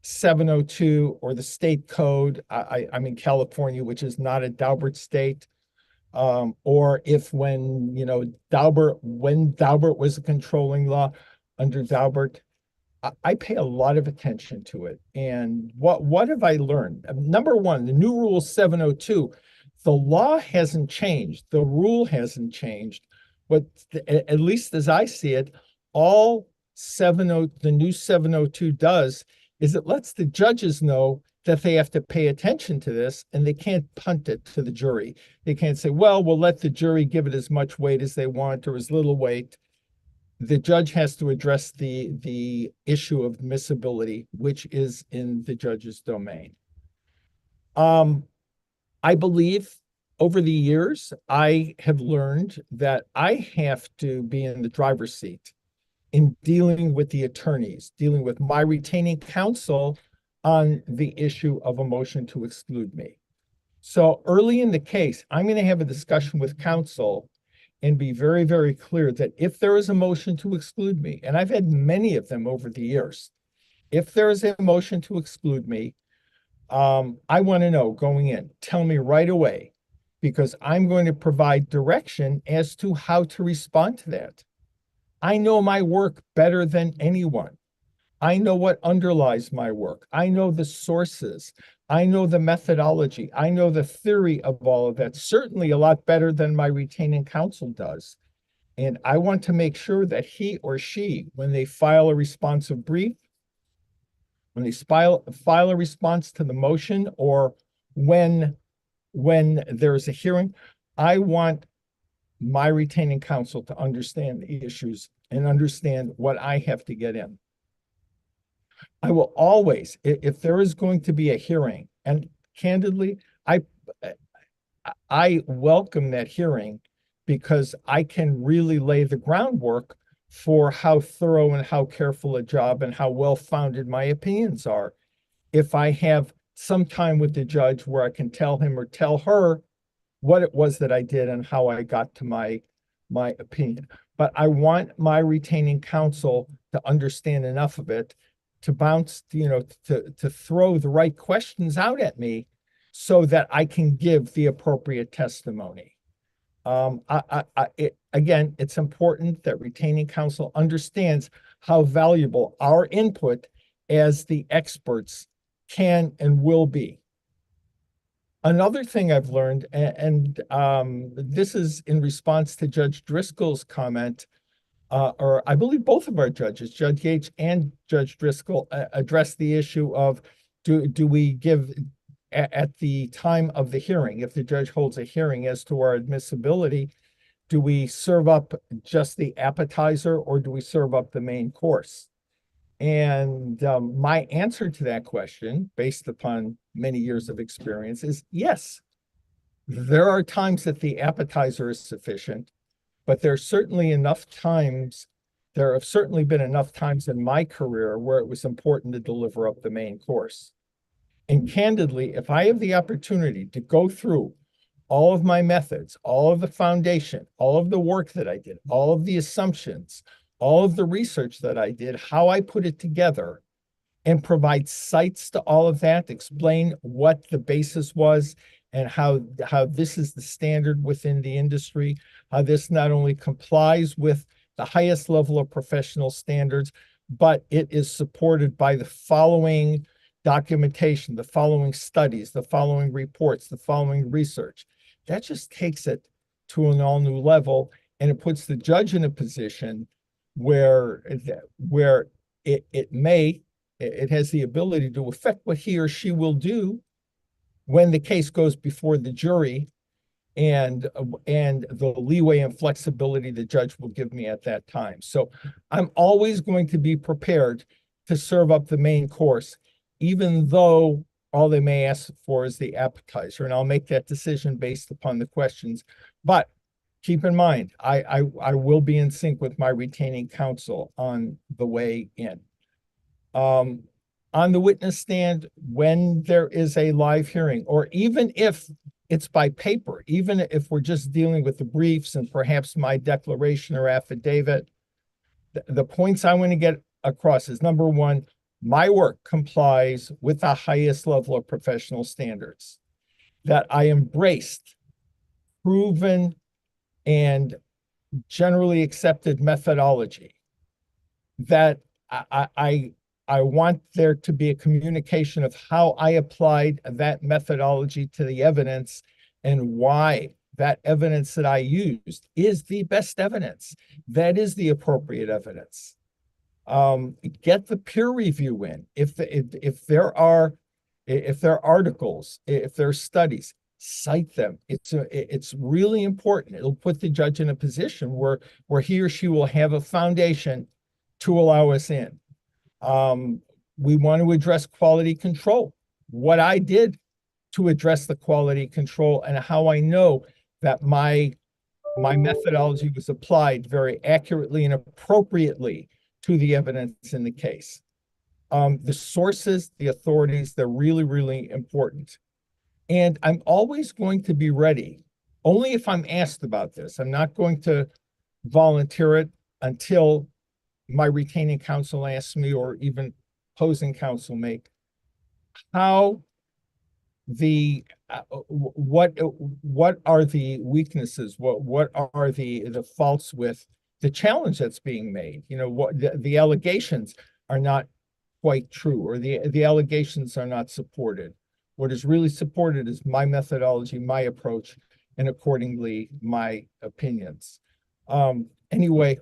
702 or the state code. I'm in California, which is not a Daubert state. Or if when Daubert was a controlling law under Daubert, I pay a lot of attention to it. And what have I learned? Number one, the new rule 702, the law hasn't changed. The rule hasn't changed. But at least as I see it, all the new 702 does is it lets the judges know that they have to pay attention to this, and they can't punt it to the jury. They can't say, well, we'll let the jury give it as much weight as they want or as little weight. The judge has to address the issue of admissibility, which is in the judge's domain. I believe over the years, I have learned that I have to be in the driver's seat in dealing with the attorneys, dealing with my retaining counsel on the issue of a motion to exclude me. So early in the case, I'm going to have a discussion with counsel and be very, very clear that if there is a motion to exclude me, and I've had many of them over the years, if there is a motion to exclude me, I want to know going in, tell me right away, because I'm going to provide direction as to how to respond to that. I know my work better than anyone. I know what underlies my work. I know the sources. I know the methodology. I know the theory of all of that, certainly a lot better than my retaining counsel does. And I want to make sure that he or she, when they file a responsive brief, when they file a response to the motion, or when there's a hearing, I want my retaining counsel to understand the issues and understand what I have to get in. I will always, if there is going to be a hearing, and candidly, I welcome that hearing because I can really lay the groundwork for how thorough and how careful a job and how well-founded my opinions are. If I have some time with the judge where I can tell him or tell her what it was that I did and how I got to my opinion. But I want my retaining counsel to understand enough of it to bounce, to throw the right questions out at me so that I can give the appropriate testimony. Again, it's important that retaining counsel understands how valuable our input as the experts can and will be. Another thing I've learned, and this is in response to Judge Driscoll's comment, or I believe both of our judges, Judge Yates and Judge Driscoll, addressed the issue of do we give at the time of the hearing, if the judge holds a hearing as to our admissibility, do we serve up just the appetizer or do we serve up the main course? And my answer to that question, based upon many years of experience, is yes. There are times that the appetizer is sufficient, but there have certainly been enough times in my career where it was important to deliver up the main course. And candidly, if I have the opportunity to go through all of my methods, all of the foundation, all of the work that I did, all of the assumptions, all of the research that I did, how I put it together, and provide cites to all of that, explain what the basis was and how this is the standard within the industry, how this not only complies with the highest level of professional standards, but it is supported by the following documentation, the following studies, the following reports, the following research. That just takes it to an all new level, and it puts the judge in a position where it has the ability to affect what he or she will do when the case goes before the jury, and the leeway and flexibility the judge will give me at that time. So I'm always going to be prepared to serve up the main course, even though all they may ask for is the appetizer, and I'll make that decision based upon the questions. But keep in mind, I will be in sync with my retaining counsel on the way in. On the witness stand, when there is a live hearing, or even if it's by paper, even if we're just dealing with the briefs and perhaps my declaration or affidavit, the points I want to get across is, number one, my work complies with the highest level of professional standards, that I embraced proven and generally accepted methodology, that I want there to be a communication of how I applied that methodology to the evidence and why that evidence that I used is the best evidence. That is the appropriate evidence. Get the peer review in. If there are articles, if there are studies, cite them. It's really important. It'll put the judge in a position where he or she will have a foundation to allow us in. We want to address quality control. What I did to address the quality control and how I know that my methodology was applied very accurately and appropriately to the evidence in the case. The sources, the authorities, they're really, really important. And I'm always going to be ready, only if I'm asked about this. I'm not going to volunteer it until my retaining counsel asks me, or even opposing counsel make. How the what are the weaknesses? What are the faults with the challenge that's being made? You know, what the allegations are not quite true, or the allegations are not supported. What is really supported is my methodology, my approach, and accordingly my opinions. Anyway,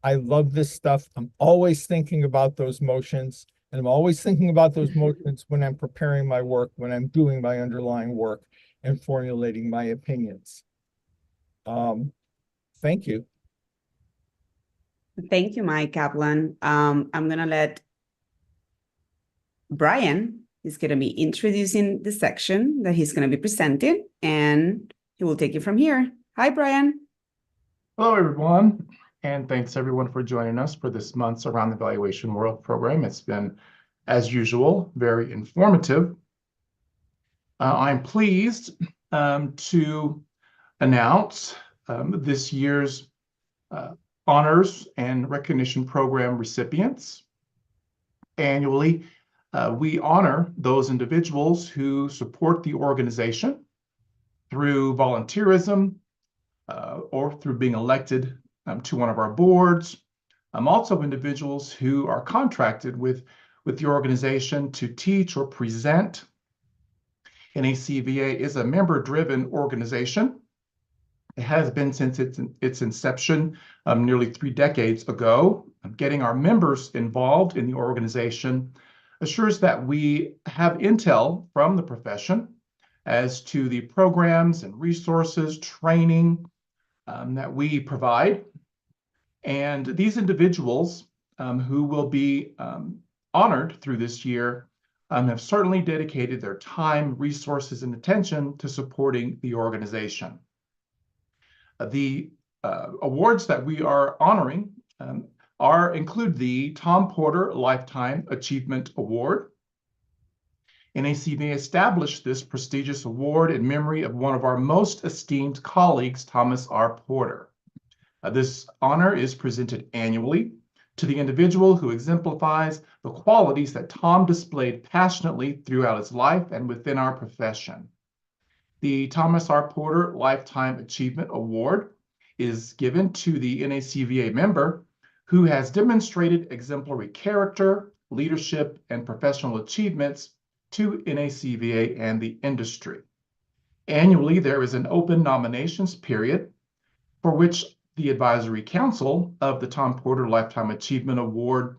I love this stuff. I'm always thinking about those motions, and I'm always thinking about those motions when I'm preparing my work, when I'm doing my underlying work and formulating my opinions. Thank you. Thank you, Mike Kaplan. I'm going to let Brien is going to be introducing the section that he's going to be presenting, and he will take it from here. Hi, Brien. Hello, everyone, and thanks everyone for joining us for this month's Around the Valuation World program. It's been, as usual, very informative. I'm pleased to announce this year's honors and recognition program recipients. Annually, we honor those individuals who support the organization through volunteerism or through being elected to one of our boards. Also individuals who are contracted with the organization to teach or present. NACVA is a member-driven organization. It has been since its inception nearly 3 decades ago. Getting our members involved in the organization assures that we have intel from the profession as to the programs and resources, training that we provide. And these individuals who will be honored through this year have certainly dedicated their time, resources, and attention to supporting the organization. The awards that we are honoring include the Tom Porter Lifetime Achievement Award. NACVA established this prestigious award in memory of one of our most esteemed colleagues, Thomas R. Porter. This honor is presented annually to the individual who exemplifies the qualities that Tom displayed passionately throughout his life and within our profession. The Thomas R. Porter Lifetime Achievement Award is given to the NACVA member who has demonstrated exemplary character, leadership, and professional achievements to NACVA and the industry. Annually, there is an open nominations period for which the Advisory Council of the Tom Porter Lifetime Achievement Award,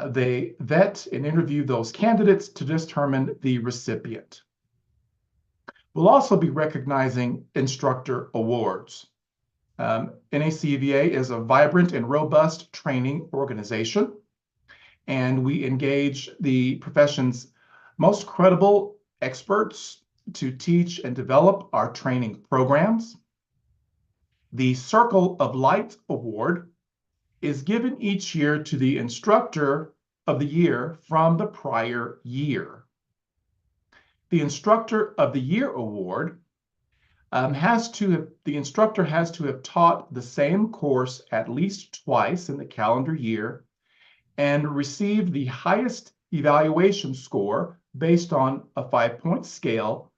they vet and interview those candidates to determine the recipient. We'll also be recognizing instructor awards. NACVA is a vibrant and robust training organization, and we engage the profession's most credible experts to teach and develop our training programs. The Circle of Light Award is given each year to the Instructor of the Year from the prior year. The Instructor of the Year Award the instructor has to have taught the same course at least twice in the calendar year and received the highest evaluation score based on a 5-point scale,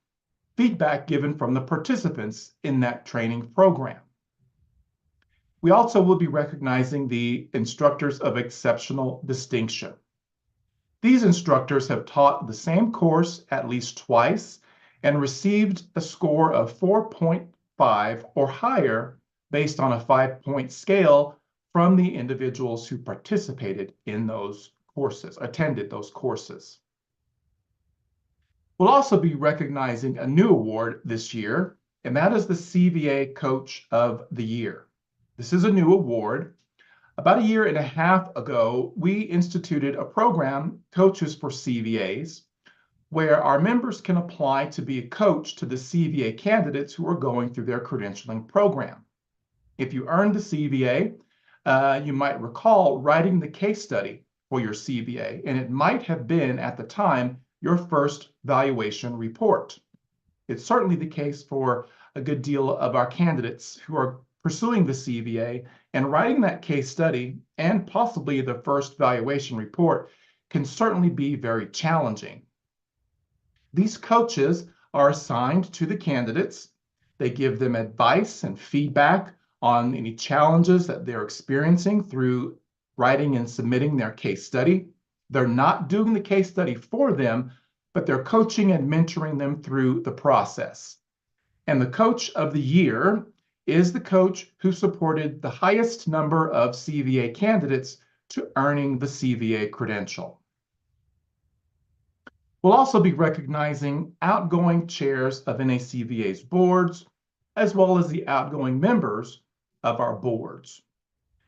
feedback given from the participants in that training program. We also will be recognizing the Instructors of Exceptional Distinction. These instructors have taught the same course at least twice and received a score of 4.5 or higher based on a 5-point scale from the individuals who participated in those courses, attended those courses. We'll also be recognizing a new award this year, and that is the CVA Coach of the Year. This is a new award. About 1.5 years ago, we instituted a program, Coaches for CVAs, where our members can apply to be a coach to the CVA candidates who are going through their credentialing program. If you earn the CVA, you might recall writing the case study for your CVA, and it might have been at the time your first valuation report. It's certainly the case for a good deal of our candidates who are pursuing the CVA, and writing that case study and possibly the first valuation report can certainly be very challenging. These coaches are assigned to the candidates. They give them advice and feedback on any challenges that they're experiencing through writing and submitting their case study. They're not doing the case study for them, but they're coaching and mentoring them through the process. And the coach of the year is the coach who supported the highest number of CVA candidates to earning the CVA credential. We'll also be recognizing outgoing chairs of NACVA's boards, as well as the outgoing members of our boards.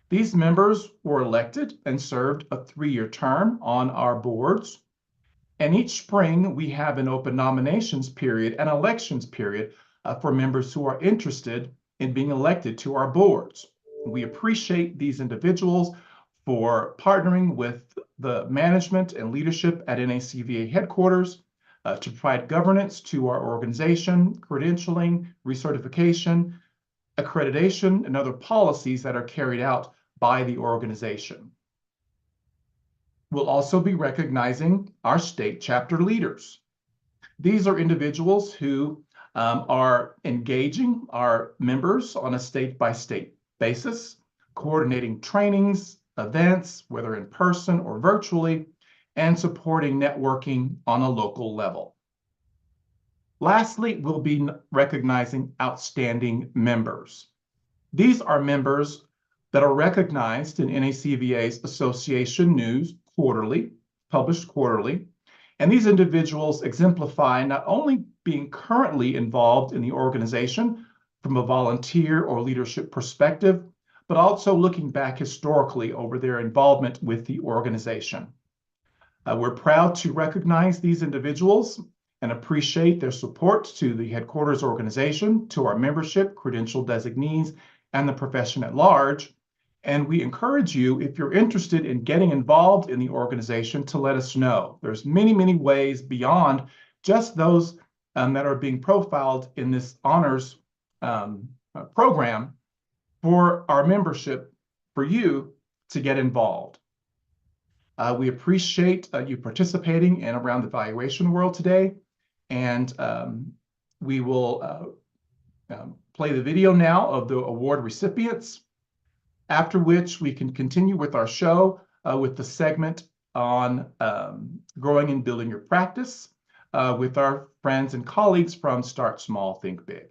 These members were elected and served a 3-year term on our boards. And each spring, we have an open nominations period and elections period for members who are interested in being elected to our boards. We appreciate these individuals for partnering with the management and leadership at NACVA headquarters to provide governance to our organization, credentialing, recertification, accreditation, and other policies that are carried out by the organization. We'll also be recognizing our state chapter leaders. These are individuals who are engaging our members on a state-by-state basis, coordinating trainings, events, whether in person or virtually, and supporting networking on a local level. Lastly, we'll be recognizing outstanding members. These are members that are recognized in NACVA's Association News quarterly, published quarterly, and these individuals exemplify not only being currently involved in the organization from a volunteer or leadership perspective, but also looking back historically over their involvement with the organization. We're proud to recognize these individuals and appreciate their support to the headquarters organization, to our membership, credential designees, and the profession at large. And we encourage you, if you're interested in getting involved in the organization, to let us know. There's many, many ways beyond just those that are being profiled in this honors program for our membership, for you to get involved. We appreciate you participating in Around the Valuation World today, and we will play the video now of the award recipients, after which we can continue with our show with the segment on growing and building your practice with our friends and colleagues from Start Small, Think Big.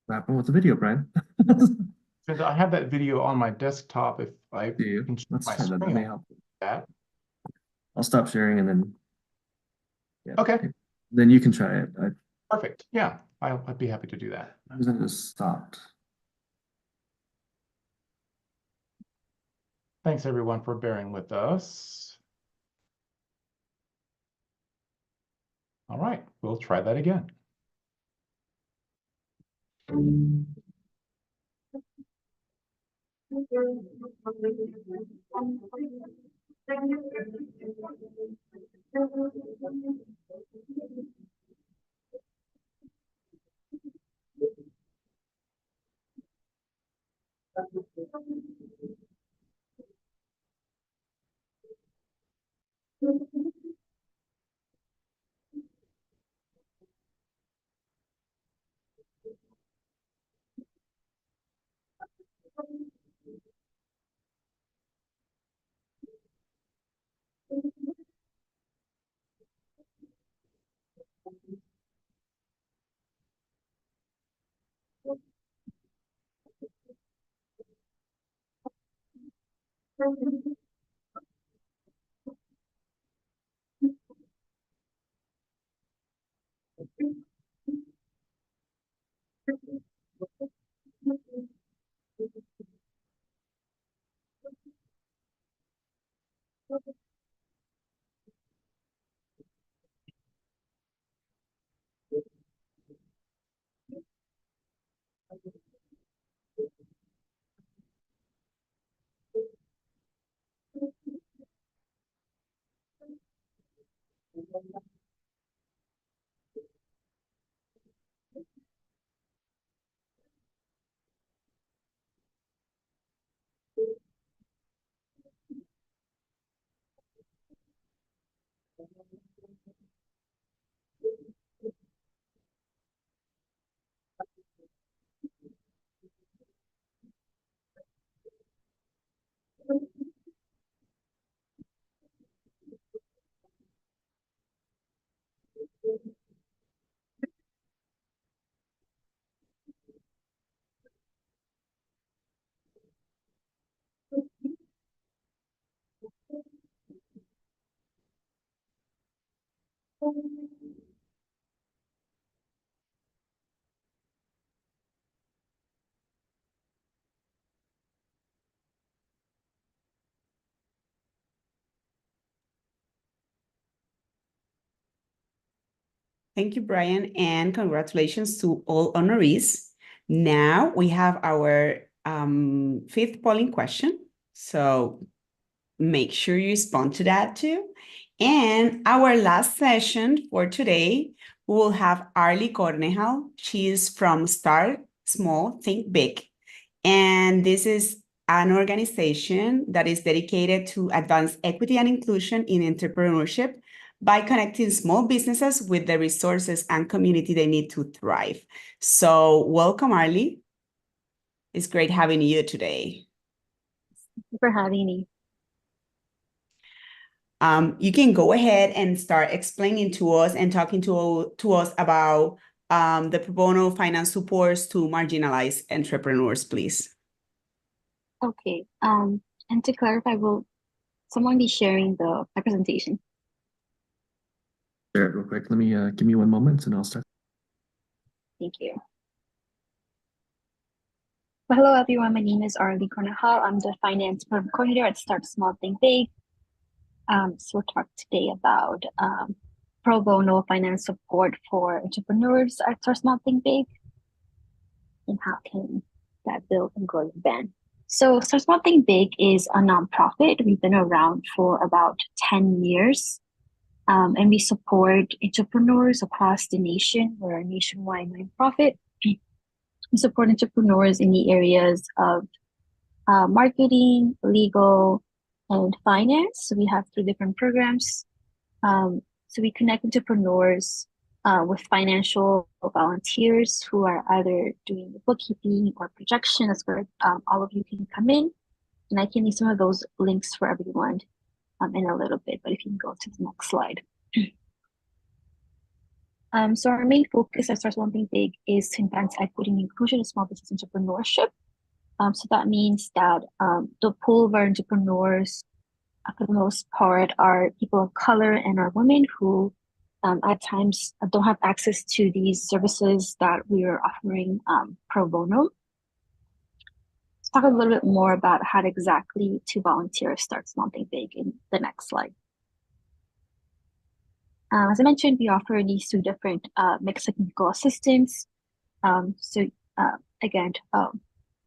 What happened with the video, Brien? Since I have that video on my desktop, if I Do you? can share Let's my try that. That screen may like help. that. I'll stop sharing and then. Yeah, Okay. Then you can try it. Perfect. Yeah, I'd be happy to do that. I was just stopped. Thanks everyone for bearing with us. All right, we'll try that again. Thank you, Brien, and congratulations to all honorees. Now we have our fifth polling question. So make sure you respond to that too. And our last session for today, we will have Arli Cornejal. She is from Start Small, Think Big. And this is an organization that is dedicated to advance equity and inclusion in entrepreneurship by connecting small businesses with the resources and community they need to thrive. So welcome, Arli. It's great having you today. Thank you for having me. You can go ahead and start explaining to us and talking to us about the pro bono finance supports to marginalized entrepreneurs, please. Okay. And to clarify, will someone be sharing my presentation? Share it real quick. Let me give me 1 moment and I'll start. Thank you. Well, hello, everyone. My name is Arli Cornejal. I'm the finance program coordinator at Start Small, Think Big. So we'll talk today about pro bono finance support for entrepreneurs at Start Small, Think Big, and how can that build and grow your brand. So Start Small, Think Big is a nonprofit. We've been around for about 10 years. And we support entrepreneurs across the nation. We're a nationwide nonprofit. We support entrepreneurs in the areas of marketing, legal, and finance. So we have 3 different programs. So we connect entrepreneurs with financial volunteers who are either doing the bookkeeping or projection. That's where all of you can come in. And I can leave some of those links for everyone in a little bit, but if you can go to the next slide. So our main focus at Start Small, Think Big is to advance equity and inclusion in small business entrepreneurship. So that means that the pool of our entrepreneurs, for the most part, are people of color and are women who at times don't have access to these services that we are offering pro bono. Let's talk a little bit more about how exactly to volunteer Start Small, Think Big in the next slide. As I mentioned, we offer these 2 different mixed technical assistants. Again, you're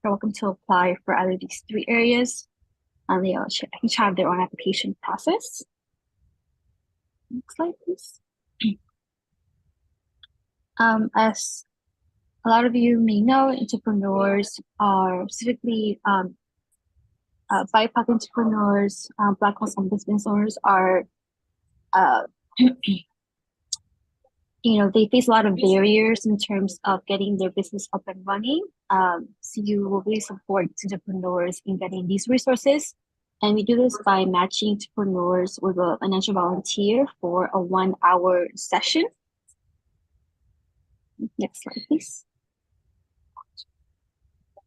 welcome to apply for either of these 3 areas. They each have their own application process. Next slide, please. As a lot of you may know, entrepreneurs are specifically BIPOC entrepreneurs, Black Muslim business owners are, they face a lot of barriers in terms of getting their business up and running. So you will really support entrepreneurs in getting these resources. And we do this by matching entrepreneurs with a financial volunteer for a 1-hour session. Next slide, please.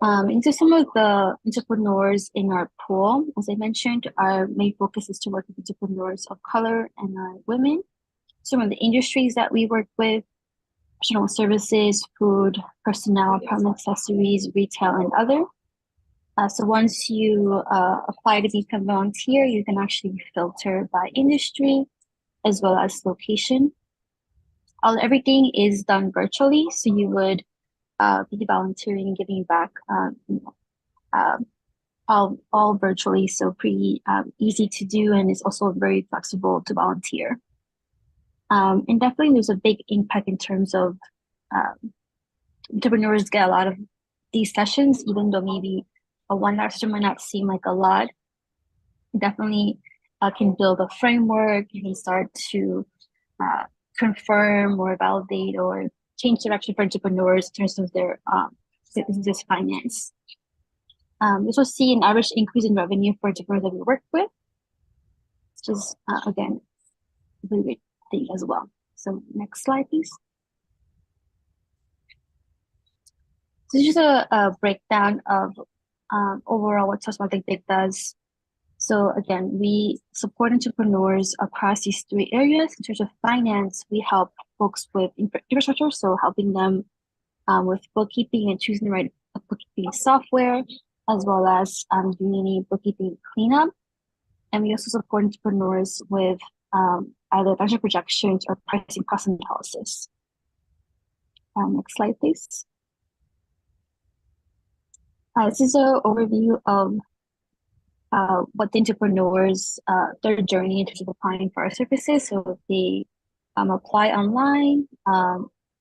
Into some of the entrepreneurs in our pool, as I mentioned, our main focus is to work with entrepreneurs of color and women. Some of the industries that we work with: professional services, food, personnel, apartment accessories, retail, and other. So once you apply to become a volunteer, you can actually filter by industry as well as location. Everything is done virtually, so you would be volunteering and giving back all virtually, so pretty easy to do, and it's also very flexible to volunteer. And definitely there's a big impact in terms of entrepreneurs get a lot of these sessions, even though maybe a $1 session might not seem like a lot. Definitely can build a framework. You can start to confirm or validate or change direction for entrepreneurs in terms of their business finance. We also see an average increase in revenue for entrepreneurs that we work with, which is, again, a really good thing as well. So next slide, please. So this is a breakdown of overall what Start Small Think Big does. So again, we support entrepreneurs across these three areas. In terms of finance, we help folks with infrastructure, so helping them with bookkeeping and choosing the right bookkeeping software, as well as doing any bookkeeping cleanup. And we also support entrepreneurs with either financial projections or pricing cost analysis. Next slide, please. This is an overview of what the entrepreneurs, their journey in terms of applying for our services. So if they apply online,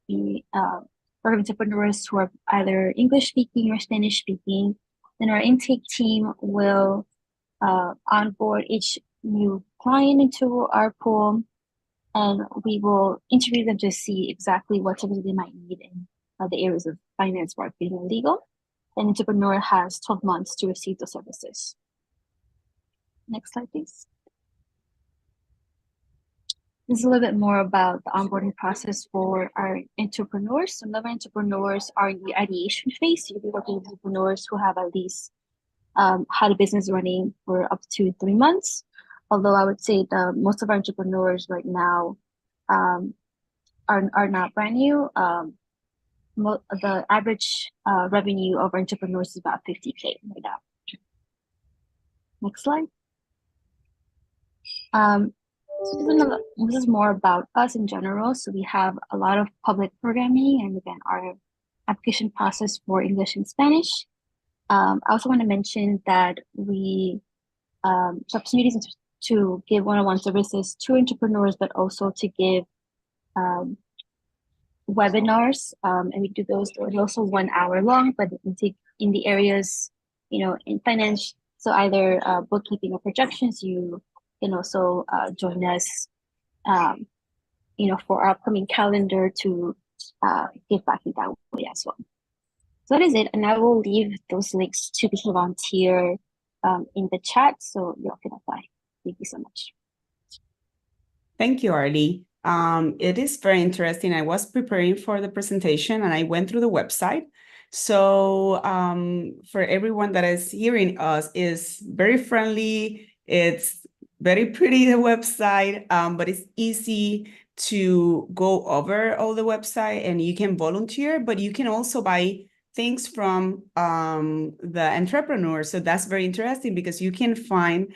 we work with entrepreneurs who are either English speaking or Spanish speaking. Then our intake team will onboard each new client into our pool, and we will interview them to see exactly what services they might need in the areas of finance, marketing, and legal. An entrepreneur has 12 months to receive the services. Next slide, please. This is a little bit more about the onboarding process for our entrepreneurs. Some of our entrepreneurs are in the ideation phase. So you'll be working with entrepreneurs who have at least had a business running for up to 3 months. Although I would say most of our entrepreneurs right now are not brand new. The average revenue of our entrepreneurs is about 50K right now. Next slide. So this is more about us in general. So we have a lot of public programming, and again, our application process for English and Spanish. I also want to mention that we have opportunities to give one-on-one services to entrepreneurs, but also to give webinars, and we do those. They're also 1 hour long, but in the areas, in finance. So either bookkeeping or projections, you can also join us, for our upcoming calendar to give back in that way as well. So that is it, and I will leave those links to the volunteer in the chat, so you all can apply. Thank you so much. Thank you, Arli. It is very interesting. I was preparing for the presentation and I went through the website. So for everyone that is hearing us, is very friendly. It's very pretty, the website, but it's easy to go over all the website, and you can volunteer, but you can also buy things from the entrepreneurs. So that's very interesting because you can find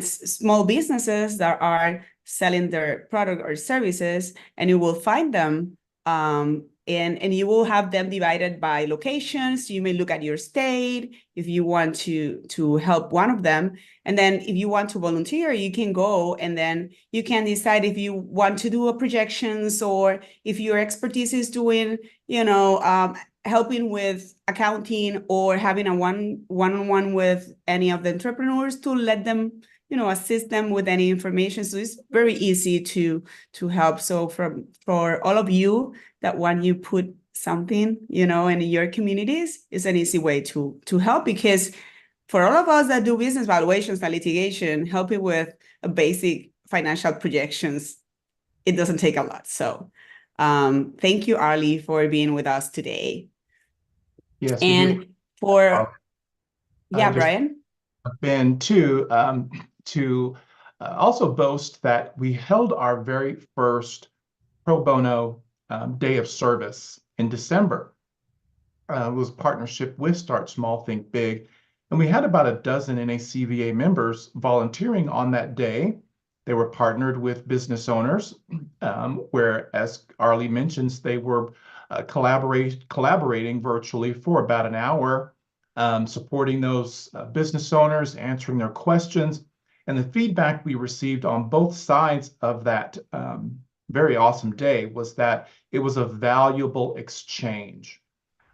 small businesses that are selling their product or services, and you will find them and you will have them divided by locations. You may look at your state if you want to help one of them. And then if you want to volunteer, you can go, and then you can decide if you want to do a projections, or if your expertise is doing, helping with accounting, or having a one-on-one with any of the entrepreneurs to let them, assist them with any information. So it's very easy to help. So for all of you that want you put something, in your communities, is an easy way to help, because for all of us that do business valuations and litigation, helping with a basic financial projections, it doesn't take a lot. So thank you, Arli, for being with us today. Yes. And For yeah, just Brien. been to also boast that we held our very first pro bono day of service in December. It was a partnership with Start Small, Think Big. And we had about a dozen NACVA members volunteering on that day. They were partnered with business owners, where, as Arli mentions, they were collaborating virtually for about an hour, supporting those business owners, answering their questions. And the feedback we received on both sides of that very awesome day was that it was a valuable exchange.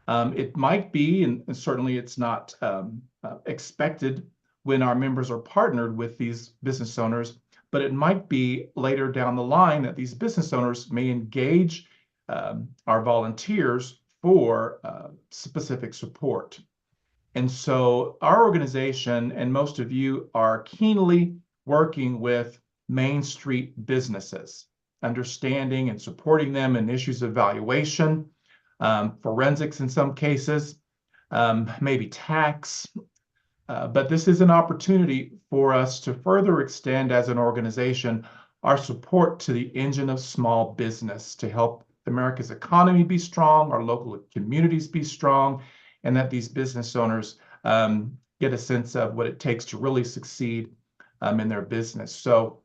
It might be, and certainly it's not expected when our members are partnered with these business owners, but it might be later down the line that these business owners may engage our volunteers for specific support. And so our organization, and most of you, are keenly working with Main Street businesses, understanding and supporting them in issues of valuation, forensics in some cases, maybe tax. But this is an opportunity for us to further extend as an organization our support to the engine of small business to help America's economy be strong, our local communities be strong, and that these business owners get a sense of what it takes to really succeed in their business. So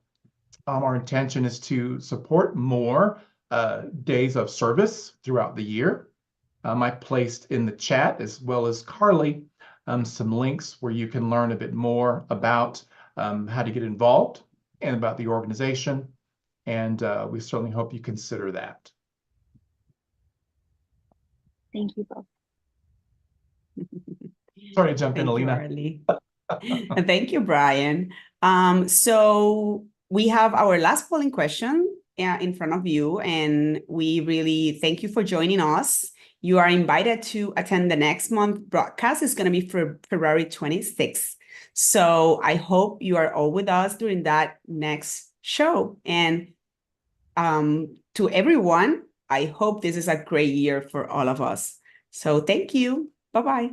our intention is to support more days of service throughout the year. I placed in the chat, as well as Carly, some links where you can learn a bit more about how to get involved and about the organization. And we certainly hope you consider that. Thank you both. Sorry to jump in, Thank you, Alina. Arli. And thank you, Brien. So we have our last polling question in front of you, and we really thank you for joining us. You are invited to attend the next month broadcast. It's going to be for February 26th. So I hope you are all with us during that next show. And to everyone, I hope this is a great year for all of us. So thank you. Bye-bye.